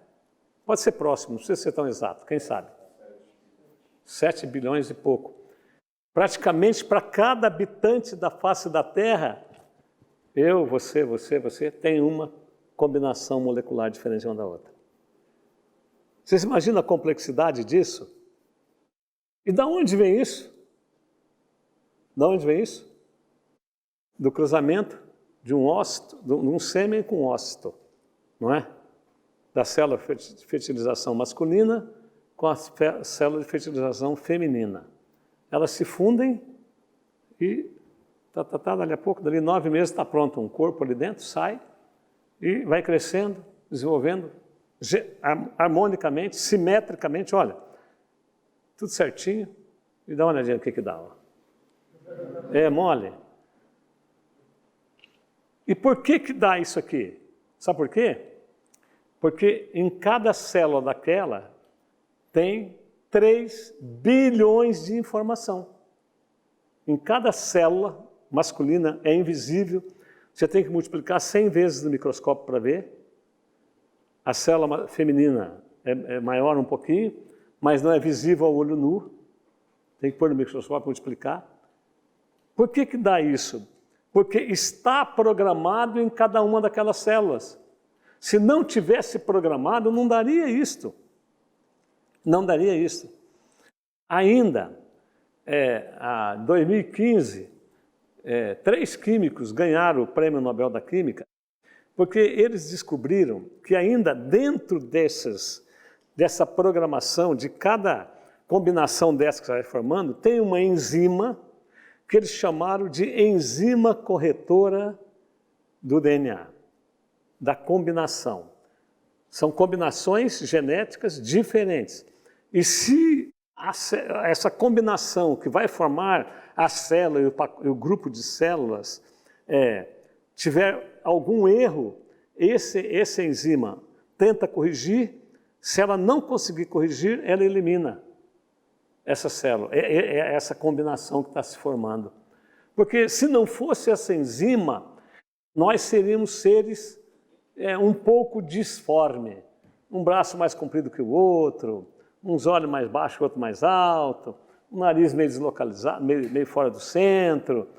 Pode ser próximo, não precisa ser tão exato, quem sabe? 7 bilhões e pouco. Praticamente para cada habitante da face da Terra, eu, você, tem uma combinação molecular diferente uma da outra. Vocês imaginam a complexidade disso? E de onde vem isso? De onde vem isso? Do cruzamento de um ócito, de um sêmen com um ócito, não é? Da célula de fertilização masculina com a célula de fertilização feminina. Elas se fundem e, dali a pouco, dali 9 meses, está pronto um corpo ali dentro, sai e vai crescendo, desenvolvendo harmonicamente, simetricamente, olha, tudo certinho, e dá uma olhadinha no que dá. Ó. É mole? E por que dá isso aqui? Sabe por quê? Porque em cada célula daquela tem 3 bilhões de informação. Em cada célula masculina é invisível, você tem que multiplicar 100 vezes no microscópio para ver. A célula feminina é maior um pouquinho, mas não é visível ao olho nu. Tem que pôr no microscópio para multiplicar. Por que dá isso? Porque está programado em cada uma daquelas células. Se não tivesse programado, não daria isto. Não daria isto. Ainda, em 2015, 3 químicos ganharam o Prêmio Nobel da Química, porque eles descobriram que ainda dentro dessa programação, de cada combinação dessa que você vai formando, tem uma enzima que eles chamaram de enzima corretora do DNA, da combinação. São combinações genéticas diferentes. E se essa combinação que vai formar a célula e o grupo de células tiver algum erro, essa enzima tenta corrigir. Se ela não conseguir corrigir, ela elimina essa célula, essa combinação que está se formando. Porque se não fosse essa enzima, nós seríamos seres um pouco disforme. Um braço mais comprido que o outro, uns olhos mais baixos que o outro mais alto, um nariz meio deslocalizado, meio fora do centro,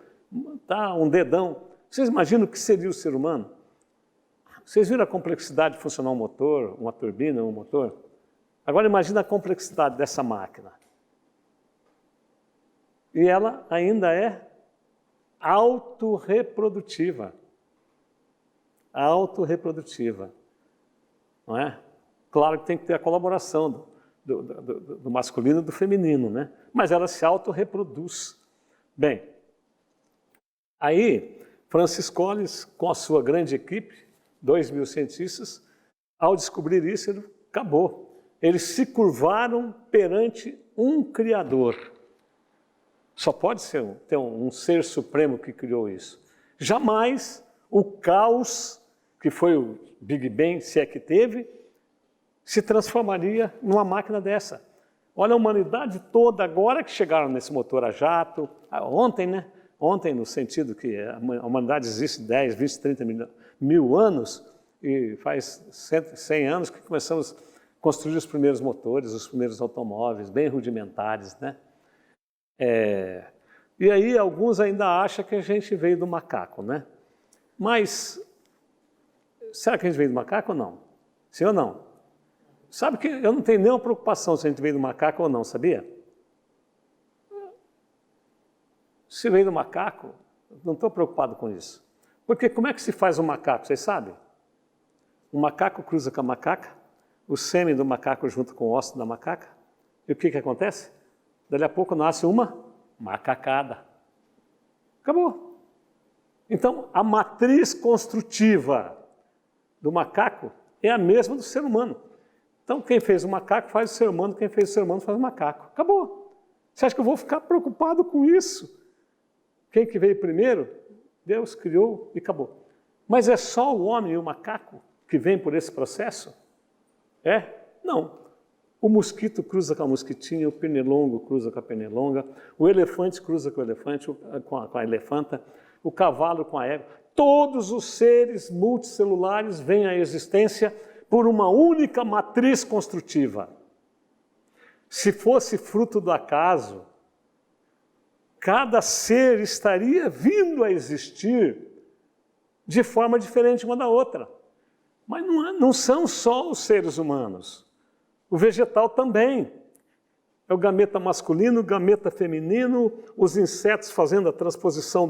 um dedão. Vocês imaginam o que seria o ser humano? Vocês viram a complexidade de funcionar um motor, uma turbina, um motor? Agora imagina a complexidade dessa máquina. E ela ainda é autorreprodutiva. Autorreprodutiva. Não é? Claro que tem que ter a colaboração do masculino e do feminino, né? Mas ela se autorreproduz. Bem, aí Francis Collins, com a sua grande equipe, 2.000 cientistas, ao descobrir isso, ele acabou. Eles se curvaram perante um Criador. Só pode ter um ser supremo que criou isso. Jamais o caos, que foi o Big Bang, se é que teve, se transformaria numa máquina dessa. Olha a humanidade toda agora que chegaram nesse motor a jato, ontem, né? Ontem, no sentido que a humanidade existe 10, 20, 30 mil anos, e faz 100 anos que começamos a construir os primeiros motores, os primeiros automóveis, bem rudimentares, né? E aí alguns ainda acham que a gente veio do macaco, né? Mas, será que a gente veio do macaco ou não? Sim ou não? Sabe que eu não tenho nenhuma preocupação se a gente veio do macaco ou não, sabia? Se veio do macaco, não estou preocupado com isso. Porque como é que se faz um macaco, vocês sabem? Um macaco cruza com a macaca, o sêmen do macaco junto com o osso da macaca, e o que acontece? Dali a pouco nasce uma macacada. Acabou. Então, a matriz construtiva do macaco é a mesma do ser humano. Então, quem fez o macaco faz o ser humano, quem fez o ser humano faz o macaco. Acabou. Você acha que eu vou ficar preocupado com isso? Quem que veio primeiro? Deus criou e acabou. Mas é só o homem e o macaco que vem por esse processo? Não. O mosquito cruza com a mosquitinha, o pernilongo cruza com a pernilonga, o elefante cruza com o elefante, com a elefanta, o cavalo com a égua. Todos os seres multicelulares vêm à existência por uma única matriz construtiva. Se fosse fruto do acaso, cada ser estaria vindo a existir de forma diferente uma da outra. Mas não são só os seres humanos. O vegetal também. É o gameta masculino, o gameta feminino, os insetos fazendo a transposição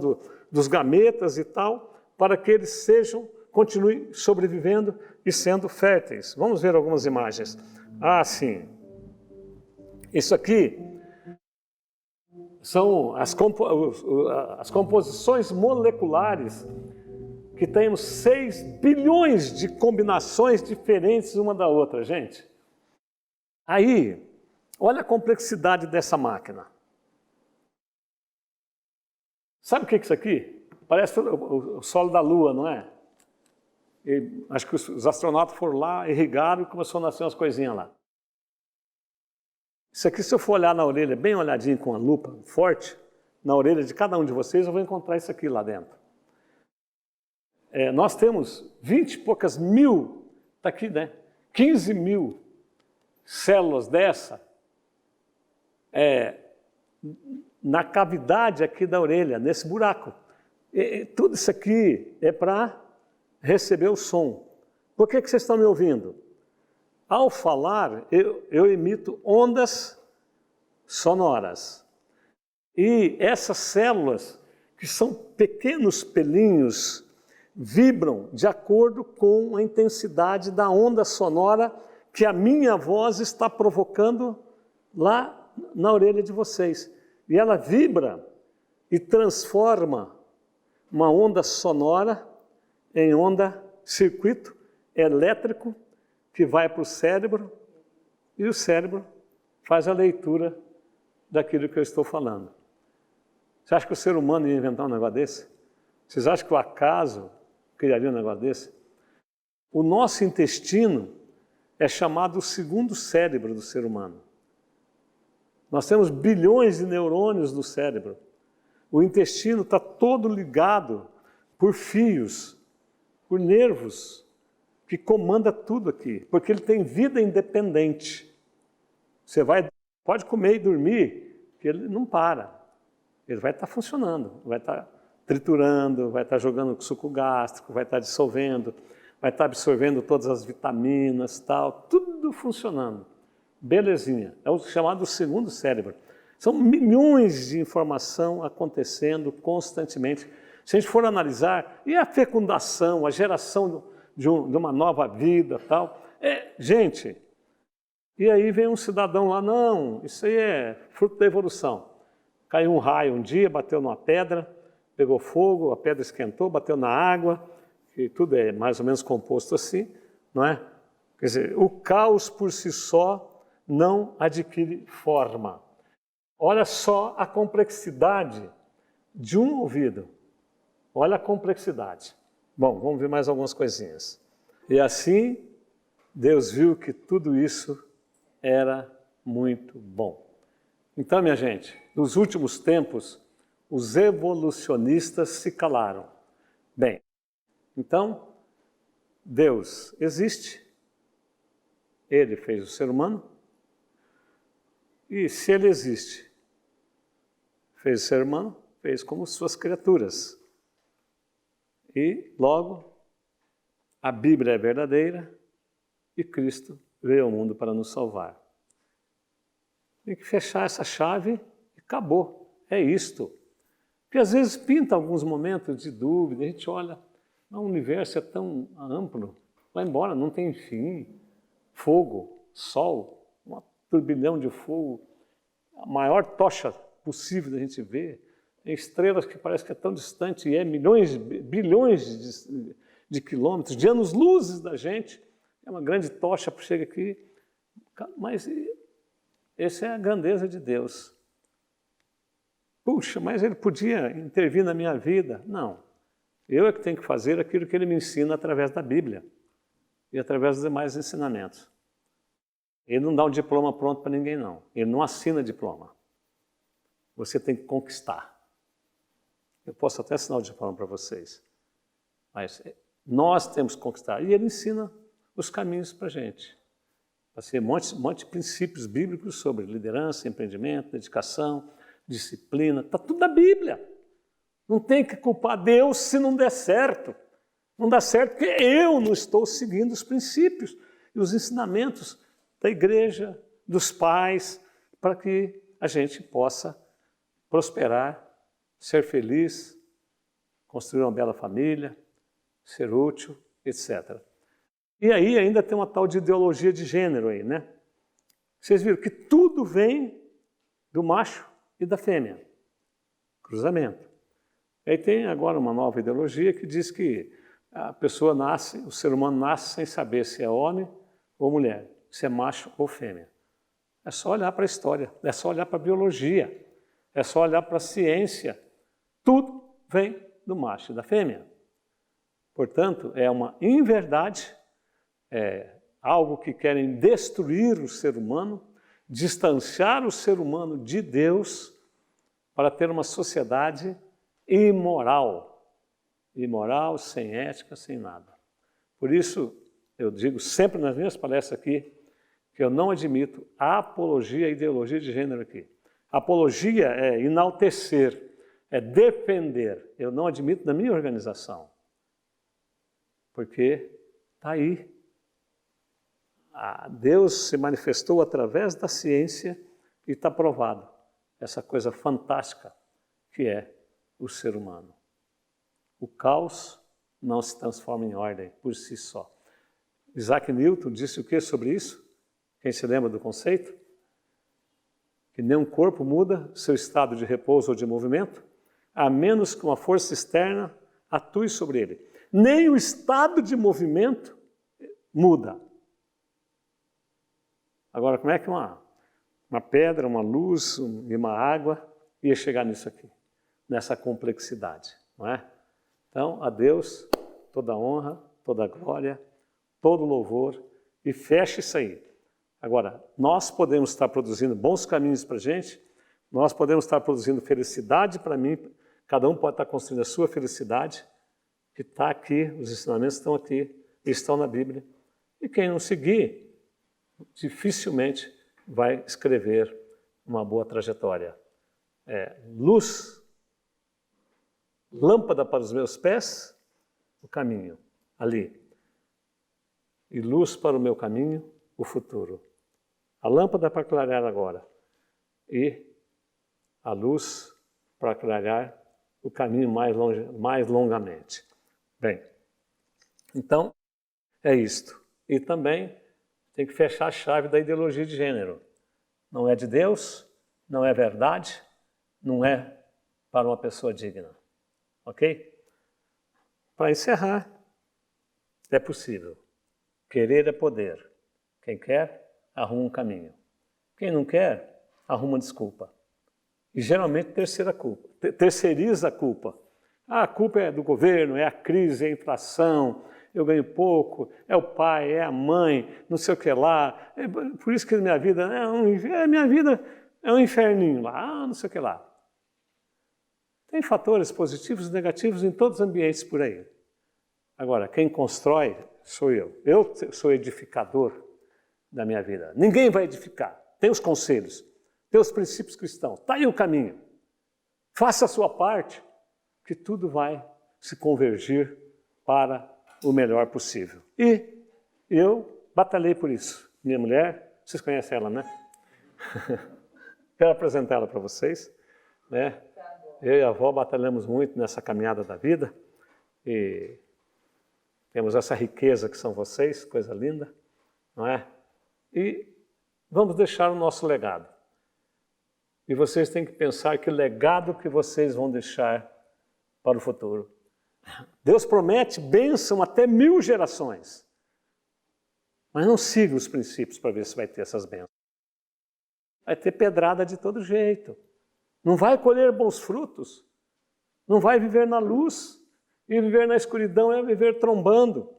dos gametas e tal, para que eles continuem sobrevivendo e sendo férteis. Vamos ver algumas imagens. Sim. Isso aqui são as composições moleculares que temos 6 bilhões de combinações diferentes uma da outra, gente. Aí, olha a complexidade dessa máquina. Sabe o que é isso aqui? Parece o solo da Lua, não é? Acho que os astronautas foram lá, irrigaram e começou a nascer umas coisinhas lá. Isso aqui, se eu for olhar na orelha, bem olhadinho com a lupa forte, na orelha de cada um de vocês, eu vou encontrar isso aqui lá dentro. Nós temos 20 e poucas mil, está aqui, né? 15 mil células dessa na cavidade aqui da orelha, nesse buraco. Tudo isso aqui é para receber o som. Por que vocês estão me ouvindo? Ao falar, eu emito ondas sonoras. E essas células, que são pequenos pelinhos, vibram de acordo com a intensidade da onda sonora que a minha voz está provocando lá na orelha de vocês. E ela vibra e transforma uma onda sonora em circuito elétrico que vai para o cérebro, e o cérebro faz a leitura daquilo que eu estou falando. Você acha que o ser humano ia inventar um negócio desse? Vocês acham que o acaso criaria um negócio desse? O nosso intestino é chamado o segundo cérebro do ser humano. Nós temos bilhões de neurônios no cérebro. O intestino está todo ligado por fios, por nervos, que comanda tudo aqui, porque ele tem vida independente. Você pode comer e dormir, que ele não para. Ele vai estar funcionando, vai estar triturando, vai estar jogando suco gástrico, vai estar dissolvendo, vai estar absorvendo todas as vitaminas, tal, tudo funcionando. Belezinha. É o chamado segundo cérebro. São milhões de informação acontecendo constantemente. Se a gente for analisar, e a fecundação, a geração de uma nova vida, tal. Gente, e aí vem um cidadão lá, não, isso aí é fruto da evolução. Caiu um raio um dia, bateu numa pedra, pegou fogo, a pedra esquentou, bateu na água, que tudo é mais ou menos composto assim, não é? Quer dizer, o caos por si só não adquire forma. Olha só a complexidade de um ouvido. Olha a complexidade. Bom, vamos ver mais algumas coisinhas. E assim, Deus viu que tudo isso era muito bom. Então, minha gente, nos últimos tempos, os evolucionistas se calaram. Bem, então, Deus existe, Ele fez o ser humano, e se Ele existe, fez o ser humano, fez como suas criaturas. E, logo, a Bíblia é verdadeira e Cristo veio ao mundo para nos salvar. Tem que fechar essa chave e acabou. É isto. Porque às vezes pinta alguns momentos de dúvida, a gente olha, o universo é tão amplo, vai embora, não tem fim. Fogo, sol, um turbilhão de fogo, a maior tocha possível da gente ver, estrelas que parece que é tão distante, e é milhões, bilhões de quilômetros, de anos-luzes da gente, é uma grande tocha que chega aqui, mas essa é a grandeza de Deus. Puxa, mas Ele podia intervir na minha vida? Não. Eu é que tenho que fazer aquilo que Ele me ensina através da Bíblia e através dos demais ensinamentos. Ele não dá um diploma pronto para ninguém, não. Ele não assina diploma. Você tem que conquistar. Eu posso até assinar o diploma para vocês. Mas nós temos que conquistar. E Ele ensina os caminhos para a gente. Vai ser um monte de princípios bíblicos sobre liderança, empreendimento, dedicação, disciplina. Está tudo na Bíblia. Não tem que culpar Deus se não der certo. Não dá certo porque eu não estou seguindo os princípios e os ensinamentos da igreja, dos pais, para que a gente possa prosperar, ser feliz, construir uma bela família, ser útil, etc. E aí ainda tem uma tal de ideologia de gênero aí, né? Vocês viram que tudo vem do macho e da fêmea. Cruzamento. Aí tem agora uma nova ideologia que diz que a pessoa nasce, o ser humano nasce sem saber se é homem ou mulher, se é macho ou fêmea. É só olhar para a história, é só olhar para a biologia, é só olhar para a ciência. Tudo vem do macho e da fêmea. Portanto, é uma inverdade, é algo que querem destruir o ser humano, distanciar o ser humano de Deus para ter uma sociedade imoral. Imoral, sem ética, sem nada. Por isso, eu digo sempre nas minhas palestras aqui, que eu não admito a apologia, a ideologia de gênero aqui. Apologia é enaltecer, é defender. Eu não admito na minha organização. Porque está aí. Deus se manifestou através da ciência e está provado. Essa coisa fantástica que é o ser humano. O caos não se transforma em ordem por si só. Isaac Newton disse o que sobre isso? Quem se lembra do conceito? Que nenhum corpo muda seu estado de repouso ou de movimento, a menos que uma força externa atue sobre ele. Nem o estado de movimento muda. Agora, como é que uma pedra, uma luz e uma água ia chegar nisso aqui? Nessa complexidade, não é? Então, a Deus toda a honra, toda a glória, todo o louvor, e fecha isso aí. Agora, nós podemos estar produzindo bons caminhos para a gente, nós podemos estar produzindo felicidade para mim, cada um pode estar construindo a sua felicidade, que está aqui, os ensinamentos estão aqui, estão na Bíblia. E quem não seguir, dificilmente vai escrever uma boa trajetória. Luz, lâmpada para os meus pés, o caminho, ali. E luz para o meu caminho, o futuro. A lâmpada para clarear agora e a luz para clarear o caminho mais longamente. Bem, então é isto. E também tem que fechar a chave da ideologia de gênero. Não é de Deus, não é verdade, não é para uma pessoa digna. Ok? Para encerrar, é possível. Querer é poder. Quem quer, arruma um caminho. Quem não quer, arruma desculpa. E geralmente terceiriza a culpa. A culpa é do governo, é a crise, é a inflação, eu ganho pouco, é o pai, é a mãe, não sei o que lá, por isso que minha vida é um inferninho lá, não sei o que lá. Tem fatores positivos e negativos em todos os ambientes por aí. Agora, quem constrói sou eu. Eu sou edificador da minha vida. Ninguém vai edificar. Tem os conselhos, tem os princípios cristãos. Está aí o caminho. Faça a sua parte, que tudo vai se convergir para o melhor possível. E eu batalhei por isso. Minha mulher, vocês conhecem ela, né? Quero apresentar ela para vocês, né? Eu e a avó batalhamos muito nessa caminhada da vida e temos essa riqueza que são vocês, coisa linda, não é? E vamos deixar o nosso legado. E vocês têm que pensar que legado que vocês vão deixar para o futuro. Deus promete bênção até 1000 gerações. Mas não siga os princípios para ver se vai ter essas bênçãos. Vai ter pedrada de todo jeito. Não vai colher bons frutos. Não vai viver na luz. E viver na escuridão é viver trombando.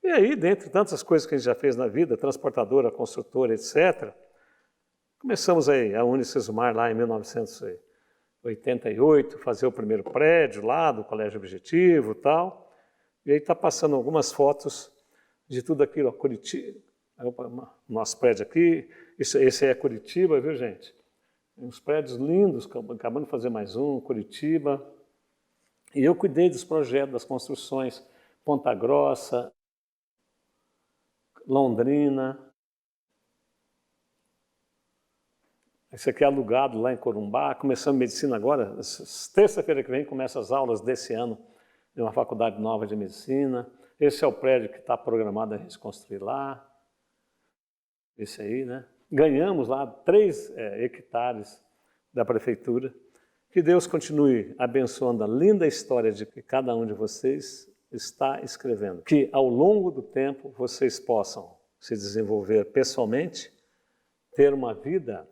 E aí, dentre tantas coisas que a gente já fez na vida, transportadora, construtora, etc., começamos aí a Unicesumar lá em 1988, fazer o primeiro prédio lá do Colégio Objetivo e tal. E aí está passando algumas fotos de tudo aquilo, ó, Curitiba, nosso prédio aqui, esse aí é Curitiba, viu gente? Uns prédios lindos, acabando de fazer mais um, Curitiba. E eu cuidei dos projetos, das construções, Ponta Grossa, Londrina. Esse aqui é alugado lá em Corumbá, começando medicina agora, terça-feira que vem começa as aulas desse ano de uma faculdade nova de medicina. Esse é o prédio que está programado a gente construir lá. Esse aí, né? Ganhamos lá 3 hectares da prefeitura. Que Deus continue abençoando a linda história de que cada um de vocês está escrevendo. Que ao longo do tempo vocês possam se desenvolver pessoalmente, ter uma vida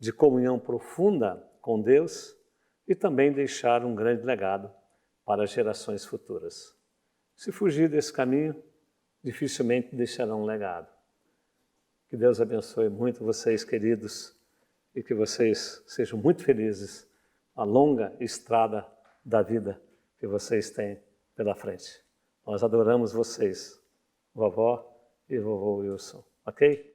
de comunhão profunda com Deus e também deixar um grande legado para as gerações futuras. Se fugir desse caminho, dificilmente deixarão um legado. Que Deus abençoe muito vocês, queridos, e que vocês sejam muito felizes na longa estrada da vida que vocês têm pela frente. Nós adoramos vocês, vovó e vovô Wilson, ok?